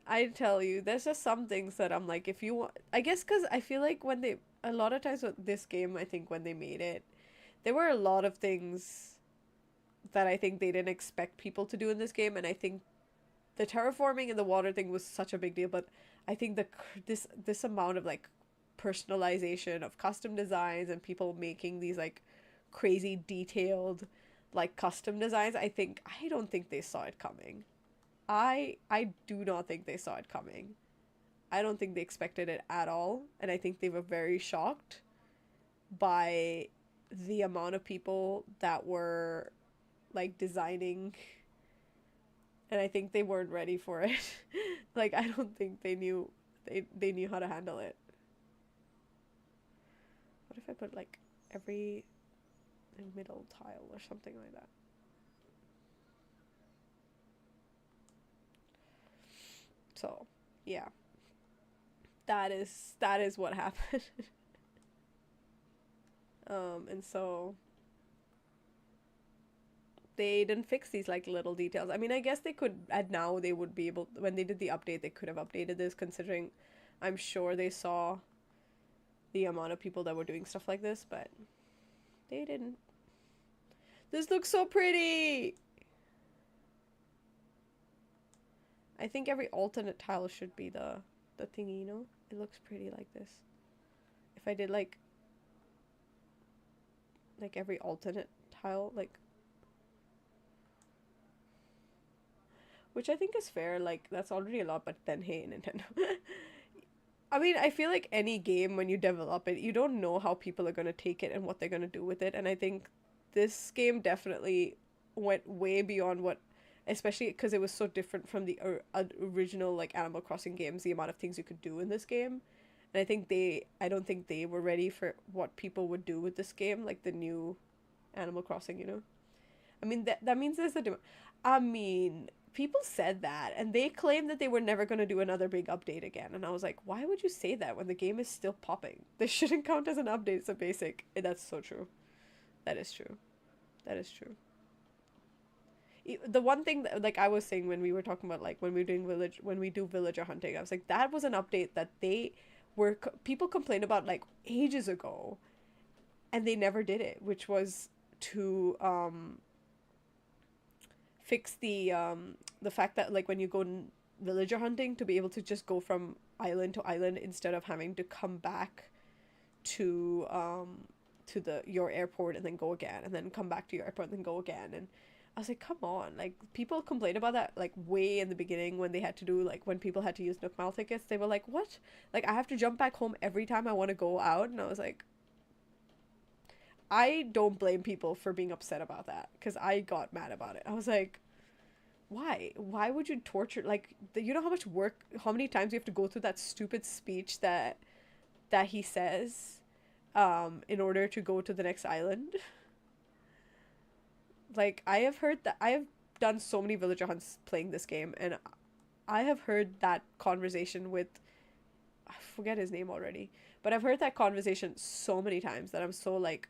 I tell you, there's just some things that I'm like, if you want, I guess because I feel like when they, a lot of times with this game, I think when they made it, there were a lot of things that I think they didn't expect people to do in this game, and I think the terraforming and the water thing was such a big deal, but I think this amount of like personalization of custom designs and people making these like crazy detailed like custom designs, I don't think they saw it coming. I do not think they saw it coming. I don't think they expected it at all, and I think they were very shocked by the amount of people that were like designing, and I think they weren't ready for it. Like I don't think they knew how to handle it. What if I put like every middle tile or something like that? So, yeah. That is what happened. And so they didn't fix these like little details. I mean, I guess they could, and now they would be able, when they did the update, they could have updated this, considering I'm sure they saw the amount of people that were doing stuff like this, but they didn't. This looks so pretty. I think every alternate tile should be the thingy, you know? It looks pretty like this. If I did like every alternate tile, like, which I think is fair, like that's already a lot, but then hey, Nintendo. I mean, I feel like any game, when you develop it, you don't know how people are going to take it and what they're going to do with it, and I think this game definitely went way beyond what, especially because it was so different from the original like Animal Crossing games, the amount of things you could do in this game. And I don't think they were ready for what people would do with this game, like the new Animal Crossing, you know? I mean, that means there's a demand. I mean, people said that, and they claimed that they were never going to do another big update again. And I was like, why would you say that when the game is still popping? This shouldn't count as an update. It's a basic. That's so true. That is true. That is true. The one thing that, like I was saying when we were talking about like when we were doing village when we do villager hunting, I was like that was an update that they were people complained about like ages ago, and they never did it, which was to fix the fact that like when you go villager hunting to be able to just go from island to island instead of having to come back to the your airport and then go again and then come back to your airport and then go again. And I was like, come on, like people complained about that like way in the beginning when they had to do like when people had to use Nook Mile tickets. They were like, what? Like I have to jump back home every time I want to go out. And I was like, I don't blame people for being upset about that because I got mad about it. I was like, why? Why would you torture? Like, you know how much work, how many times you have to go through that stupid speech that he says, in order to go to the next island. Like, I have heard that I have done so many villager hunts playing this game, and I have heard that conversation with, I forget his name already, but I've heard that conversation so many times that I'm so like,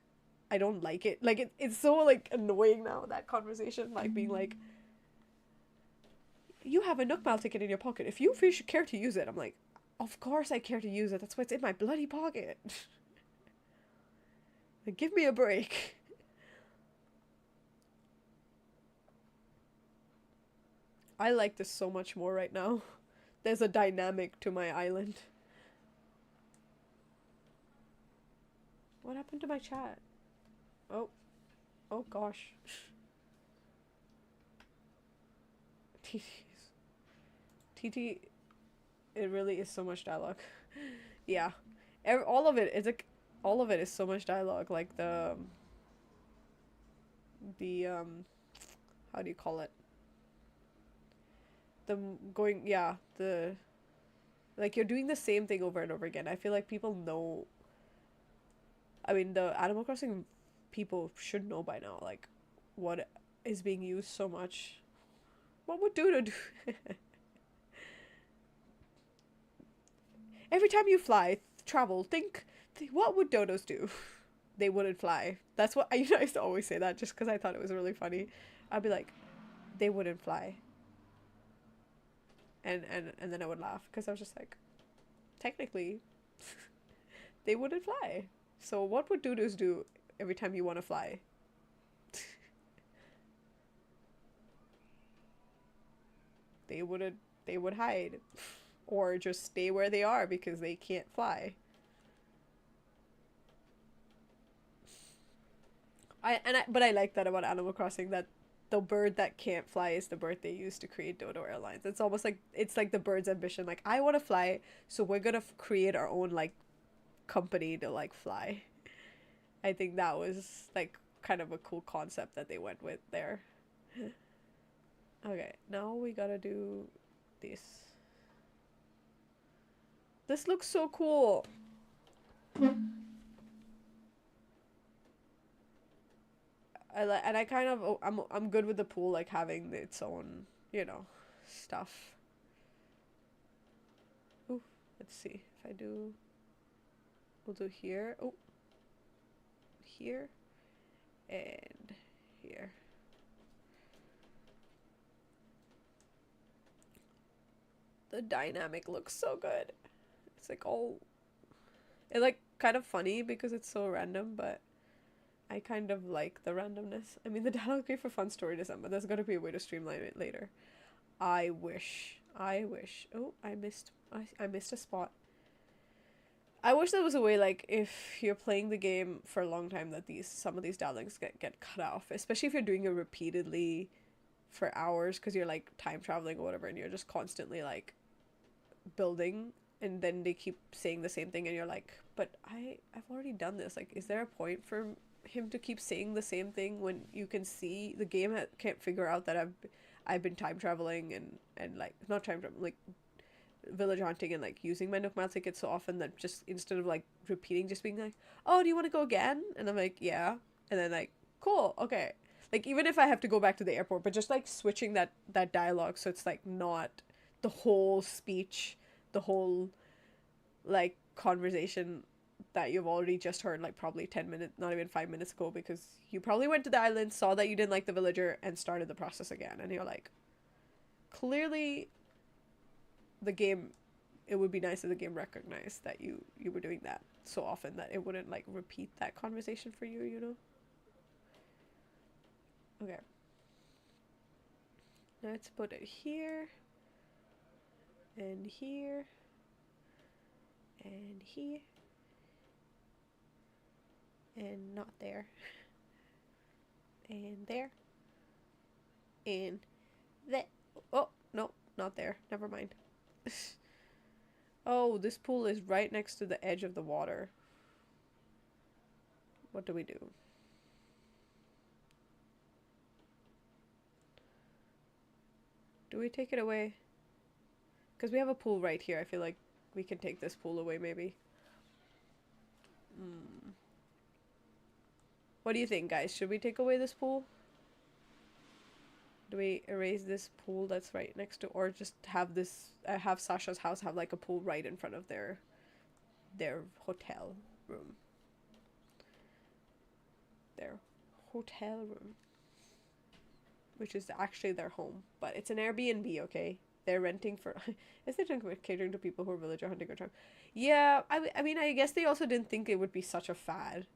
I don't like it. Like it's so like annoying now, that conversation, like being like, you have a Nook Mile ticket in your pocket. If you should care to use it, I'm like, of course I care to use it. That's why it's in my bloody pocket. Like, give me a break. I like this so much more right now. There's a dynamic to my island. What happened to my chat? Oh, oh gosh. TT's. TT, it really is so much dialogue. Yeah. All of it is like, all of it is so much dialogue. Like the how do you call it? The going, yeah, the, like you're doing the same thing over and over again. I feel like people know, I mean, the Animal Crossing people should know by now, like, what is being used so much. What would Dodo do? Every time you fly, travel, think what would dodos do? They wouldn't fly. That's what I used to always say that just because I thought it was really funny. I'd be like, they wouldn't fly. And then I would laugh because I was just like, technically, they wouldn't fly. So what would dodos do every time you want to fly? They wouldn't. They would hide, or just stay where they are because they can't fly. But I like that about Animal Crossing, that the bird that can't fly is the bird they use to create Dodo Airlines. It's almost like it's like the bird's ambition. Like, I want to fly, so we're gonna create our own like company to like fly. I think that was like kind of a cool concept that they went with there. Okay, now we gotta do this. This looks so cool. And I kind of, I'm good with the pool like having its own, you know, stuff. Ooh, let's see if I do. We'll do here. Oh, here and here. The dynamic looks so good. It's like all, it's like kind of funny because it's so random, but I kind of like the randomness. I mean, the dialogue great for fun story December. There's got to be a way to streamline it later. I wish. I wish. Oh, I missed. I missed a spot. I wish there was a way, like, if you're playing the game for a long time, that some of these dialogues get cut off, especially if you're doing it repeatedly for hours because you're like time traveling or whatever, and you're just constantly like building, and then they keep saying the same thing, and you're like, but I've already done this. Like, is there a point for him to keep saying the same thing when you can see the game can't figure out that I've been time traveling and like not time traveling, like village hunting and like using my Nook Mile ticket so often that just instead of like repeating, just being like, oh, do you want to go again? And I'm like, yeah. And then like Cool. Okay. Like even if I have to go back to the airport, but just like switching that dialogue so it's like not the whole speech, the whole like conversation that you've already just heard like probably 10 minutes, not even 5 minutes ago, because you probably went to the island, saw that you didn't like the villager and started the process again, and you're like, clearly the game, it would be nice if the game recognized that you were doing that so often that it wouldn't like repeat that conversation for you, you know. Okay, let's put it here and here and here and not there and there and that. Oh no, not there, never mind. Oh, this pool is right next to the edge of the water. What do we do? Do we take it away? Because we have a pool right here. I feel like we can take this pool away, maybe. Mm. What do you think, guys? Should we take away this pool? Do we erase this pool that's right next to, or just have this, have Sasha's house have like a pool right in front of their hotel room? Their hotel room. Which is actually their home, but it's an Airbnb, okay? They're renting for. Is it catering to people who are villager hunting or charm? Yeah, I mean, I guess they also didn't think it would be such a fad,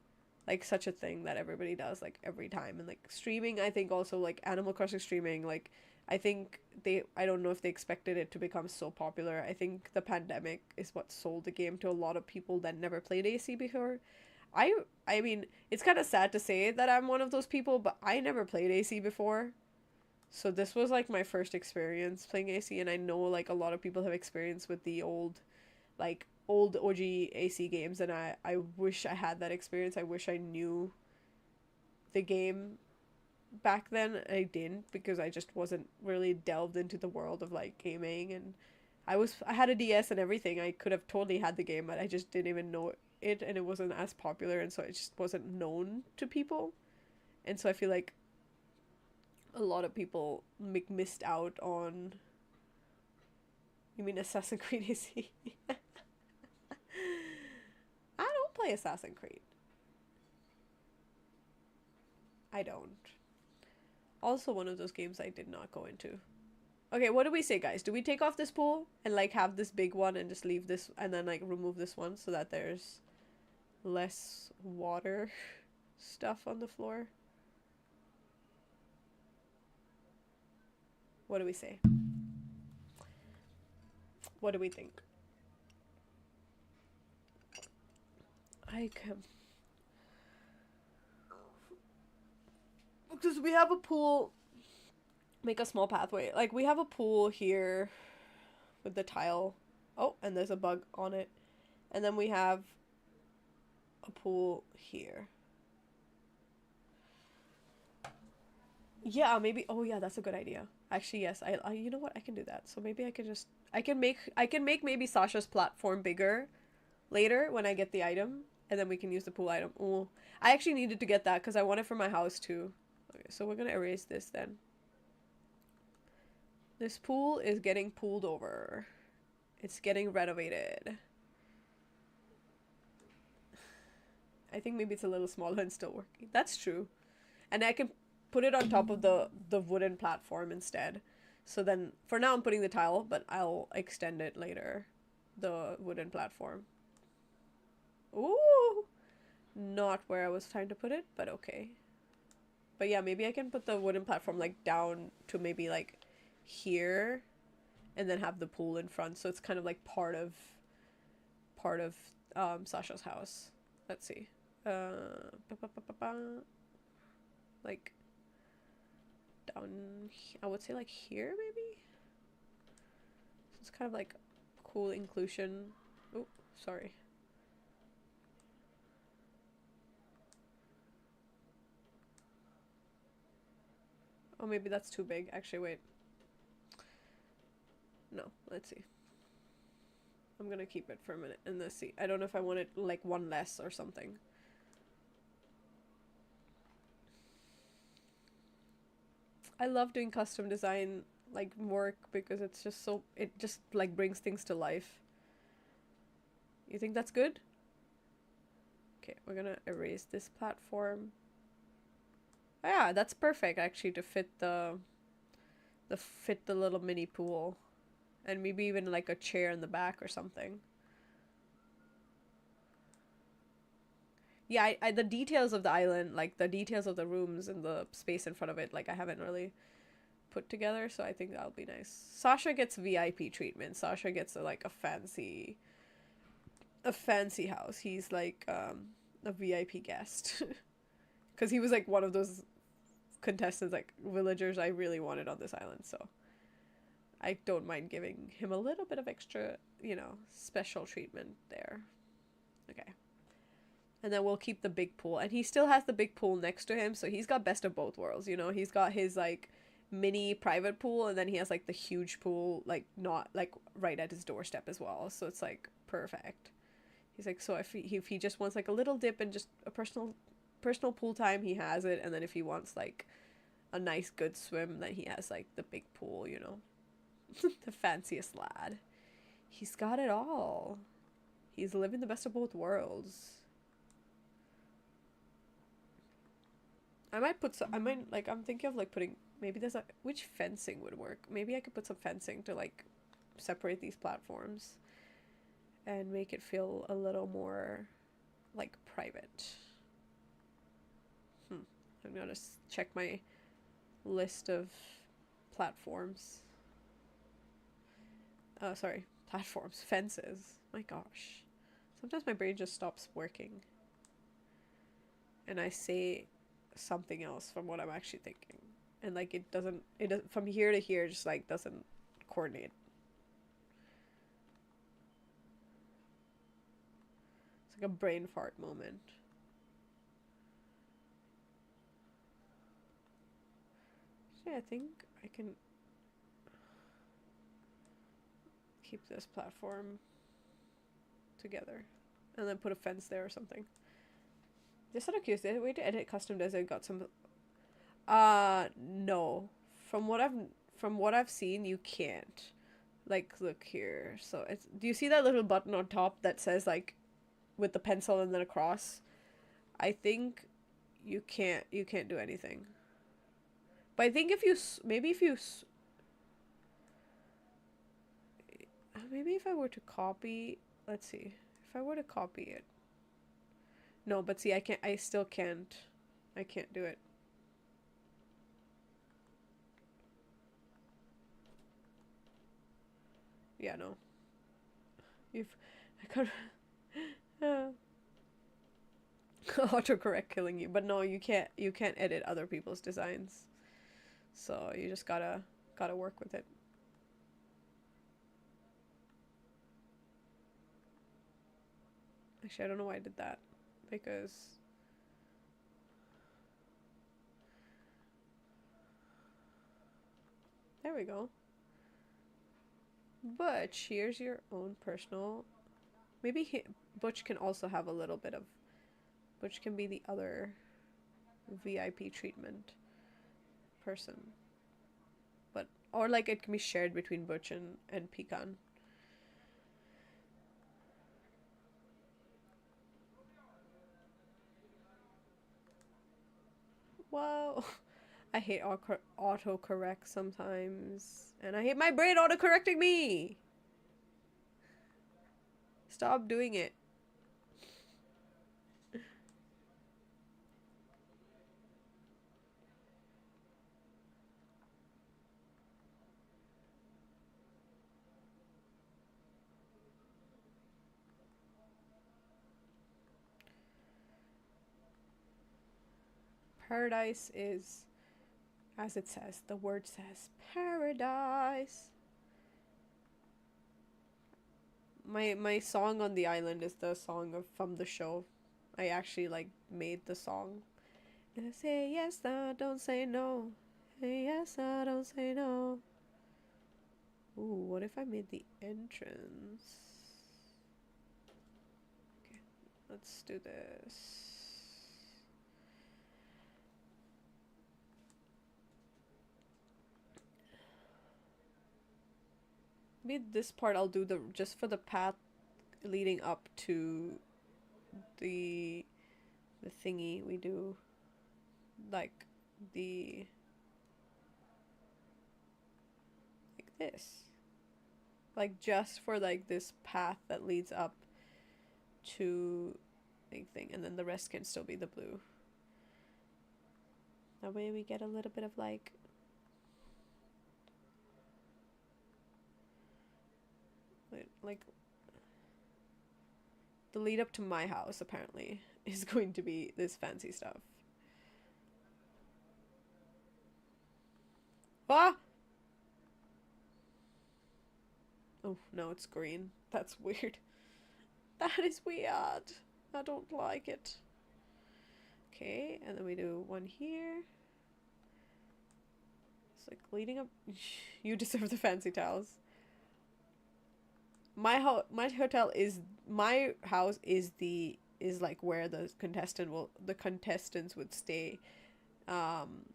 like such a thing that everybody does like every time, and like streaming. I think also like Animal Crossing streaming, like I think I don't know if they expected it to become so popular. I think the pandemic is what sold the game to a lot of people that never played AC before. I I mean, it's kind of sad to say that I'm one of those people, but I never played AC before. So this was like my first experience playing AC, and I know like a lot of people have experience with the old OG AC games, and I wish I had that experience. I wish I knew the game back then. I didn't, because I just wasn't really delved into the world of like gaming, and I had a DS and everything. I could have totally had the game, but I just didn't even know it, and it wasn't as popular, and so it just wasn't known to people. And so I feel like a lot of people missed out on. You mean Assassin's Creed AC? I don't play Assassin's Creed. I don't. Also, one of those games I did not go into. Okay, what do we say, guys? Do we take off this pool and like have this big one and just leave this, and then like remove this one so that there's less water stuff on the floor? What do we say? What do we think? I can. Because we have a pool. Make a small pathway. Like, we have a pool here with the tile. Oh, and there's a bug on it. And then we have a pool here. Yeah, maybe. Oh, yeah, that's a good idea. Actually, yes. You know what? I can do that. So maybe I can just. I can make maybe Sasha's platform bigger later when I get the item, and then we can use the pool item. Oh, I actually needed to get that because I want it for my house too. Okay, so we're gonna erase this then. This pool is getting pooled over. It's getting renovated. I think maybe it's a little smaller and still working. That's true. And I can put it on top of the wooden platform instead. So then, for now I'm putting the tile, but I'll extend it later. The wooden platform. Ooh! Not where I was trying to put it, but okay. But yeah, maybe I can put the wooden platform like down to maybe like here, and then have the pool in front, so it's kind of like part of Sasha's house. Let's see. Like down, I would say like here maybe. So it's kind of like cool inclusion. Oh, sorry. Oh, maybe that's too big. Actually, wait. No, let's see. I'm gonna keep it for a minute and let's see. I don't know if I want it like one less or something. I love doing custom design like work because it's just so it just like brings things to life. You think that's good? Okay, we're gonna erase this platform. Oh, yeah, that's perfect actually to fit the little mini pool, and maybe even like a chair in the back or something. Yeah, the details of the island, like the details of the rooms and the space in front of it, like I haven't really put together, so I think that'll be nice. Sasha gets VIP treatment. Sasha gets like a fancy house. He's like a VIP guest because he was like one of those contestants, like villagers I really wanted on this island, so I don't mind giving him a little bit of extra, special treatment there. Okay. And then we'll keep the big pool. And he still has the big pool next to him, so he's got best of both worlds, you know? He's got his like mini private pool, and then he has like the huge pool, like not like right at his doorstep as well. So it's like perfect. He's like, so if he just wants like a little dip and just a personal pool time, he has it. And then if he wants like a nice good swim, then he has like the big pool, you know? The fanciest lad. He's got it all. He's living the best of both worlds. I'm thinking of like putting, maybe there's a, which fencing would work? Maybe I could put some fencing to like separate these platforms and make it feel a little more like private. I'm gonna check my list of platforms. Sorry, platforms, fences. My gosh. Sometimes my brain just stops working. And I say something else from what I'm actually thinking. And like it doesn't from here to here just like doesn't coordinate. It's like a brain fart moment. Actually, I think I can keep this platform together and then put a fence there or something. Just out of curiosity, the way to edit custom design got some. No. From what I've seen, you can't. Like, look here. So it's. Do you see that little button on top that says like, with the pencil and then a cross? I think you can't. You can't do anything. But I think if you maybe if you maybe if I were to copy, let's see. If I were to copy it. No, but see, I can't. I still can't. I can't do it. Yeah, no. You've. I could. Autocorrect killing you, but no, you can't. You can't edit other people's designs. So you just gotta work with it. Actually, I don't know why I did that because. There we go. Butch, here's your own personal. Maybe Butch can also have a little bit of. Butch can be the other VIP treatment person. But or like it can be shared between Butch and Pecan. Whoa. I hate autocorrect sometimes. And I hate my brain autocorrecting me. Stop doing it. Paradise is, as it says, the word says, paradise. My song on the island is the song from the show. I actually like made the song. Say yes, no, don't say no. Say yes, no, don't say no. Ooh, what if I made the entrance? Okay, let's do this. maybe this part I'll do the just for the path leading up to the the thingy we do like the like this. Like just for like this path that leads up to big thing, and then the rest can still be the blue. That way we get a little bit of like the lead up to my house apparently is going to be this fancy stuff. Ah! Oh, no, it's green. That's weird. That is weird. I don't like it. Okay, and then we do one here. It's like leading up. You deserve the fancy towels. My house is like where the contestants would stay, um,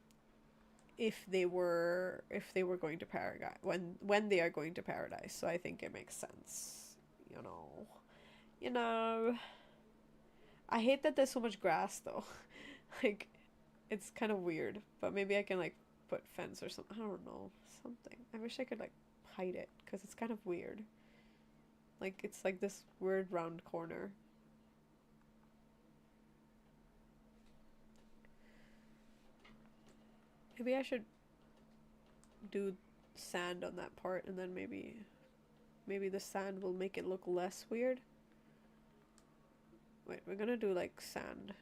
if they were going to paradise when they are going to paradise. So I think it makes sense. You know, you know. I hate that there's so much grass though. Like, it's kind of weird. But maybe I can like put fence or something. I don't know, something. I wish I could like hide it because it's kind of weird. Like it's like this weird round corner. Maybe I should do sand on that part, and then maybe the sand will make it look less weird. Wait, we're gonna do like sand.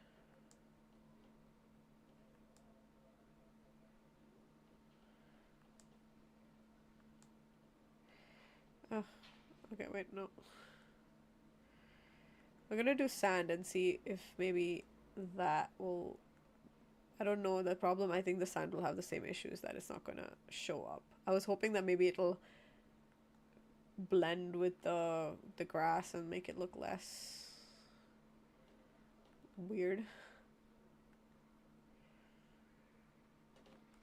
Oh, okay, wait, no. We're gonna do sand and see if maybe that will. I don't know the problem. I think the sand will have the same issues that it's not gonna show up. I was hoping that maybe it'll blend with the grass and make it look less weird.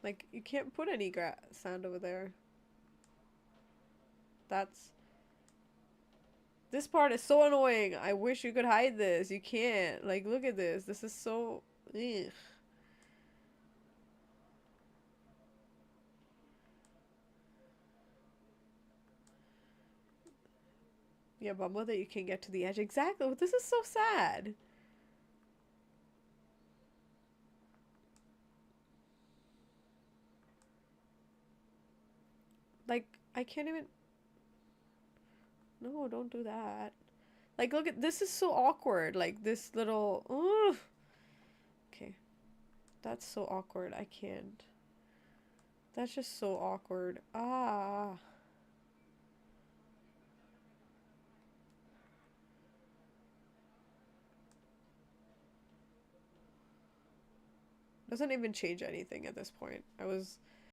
Like you can't put any sand over there. That's This part is so annoying. I wish you could hide this. You can't. Like, look at this. This is so. Ugh. Yeah, bummer that you can't get to the edge. Exactly. This is so sad. Like, I can't even. No, don't do that. Like, look at this is so awkward. Like this little. Ugh. Okay, that's so awkward. I can't. That's just so awkward. Ah. Doesn't even change anything at this point. I was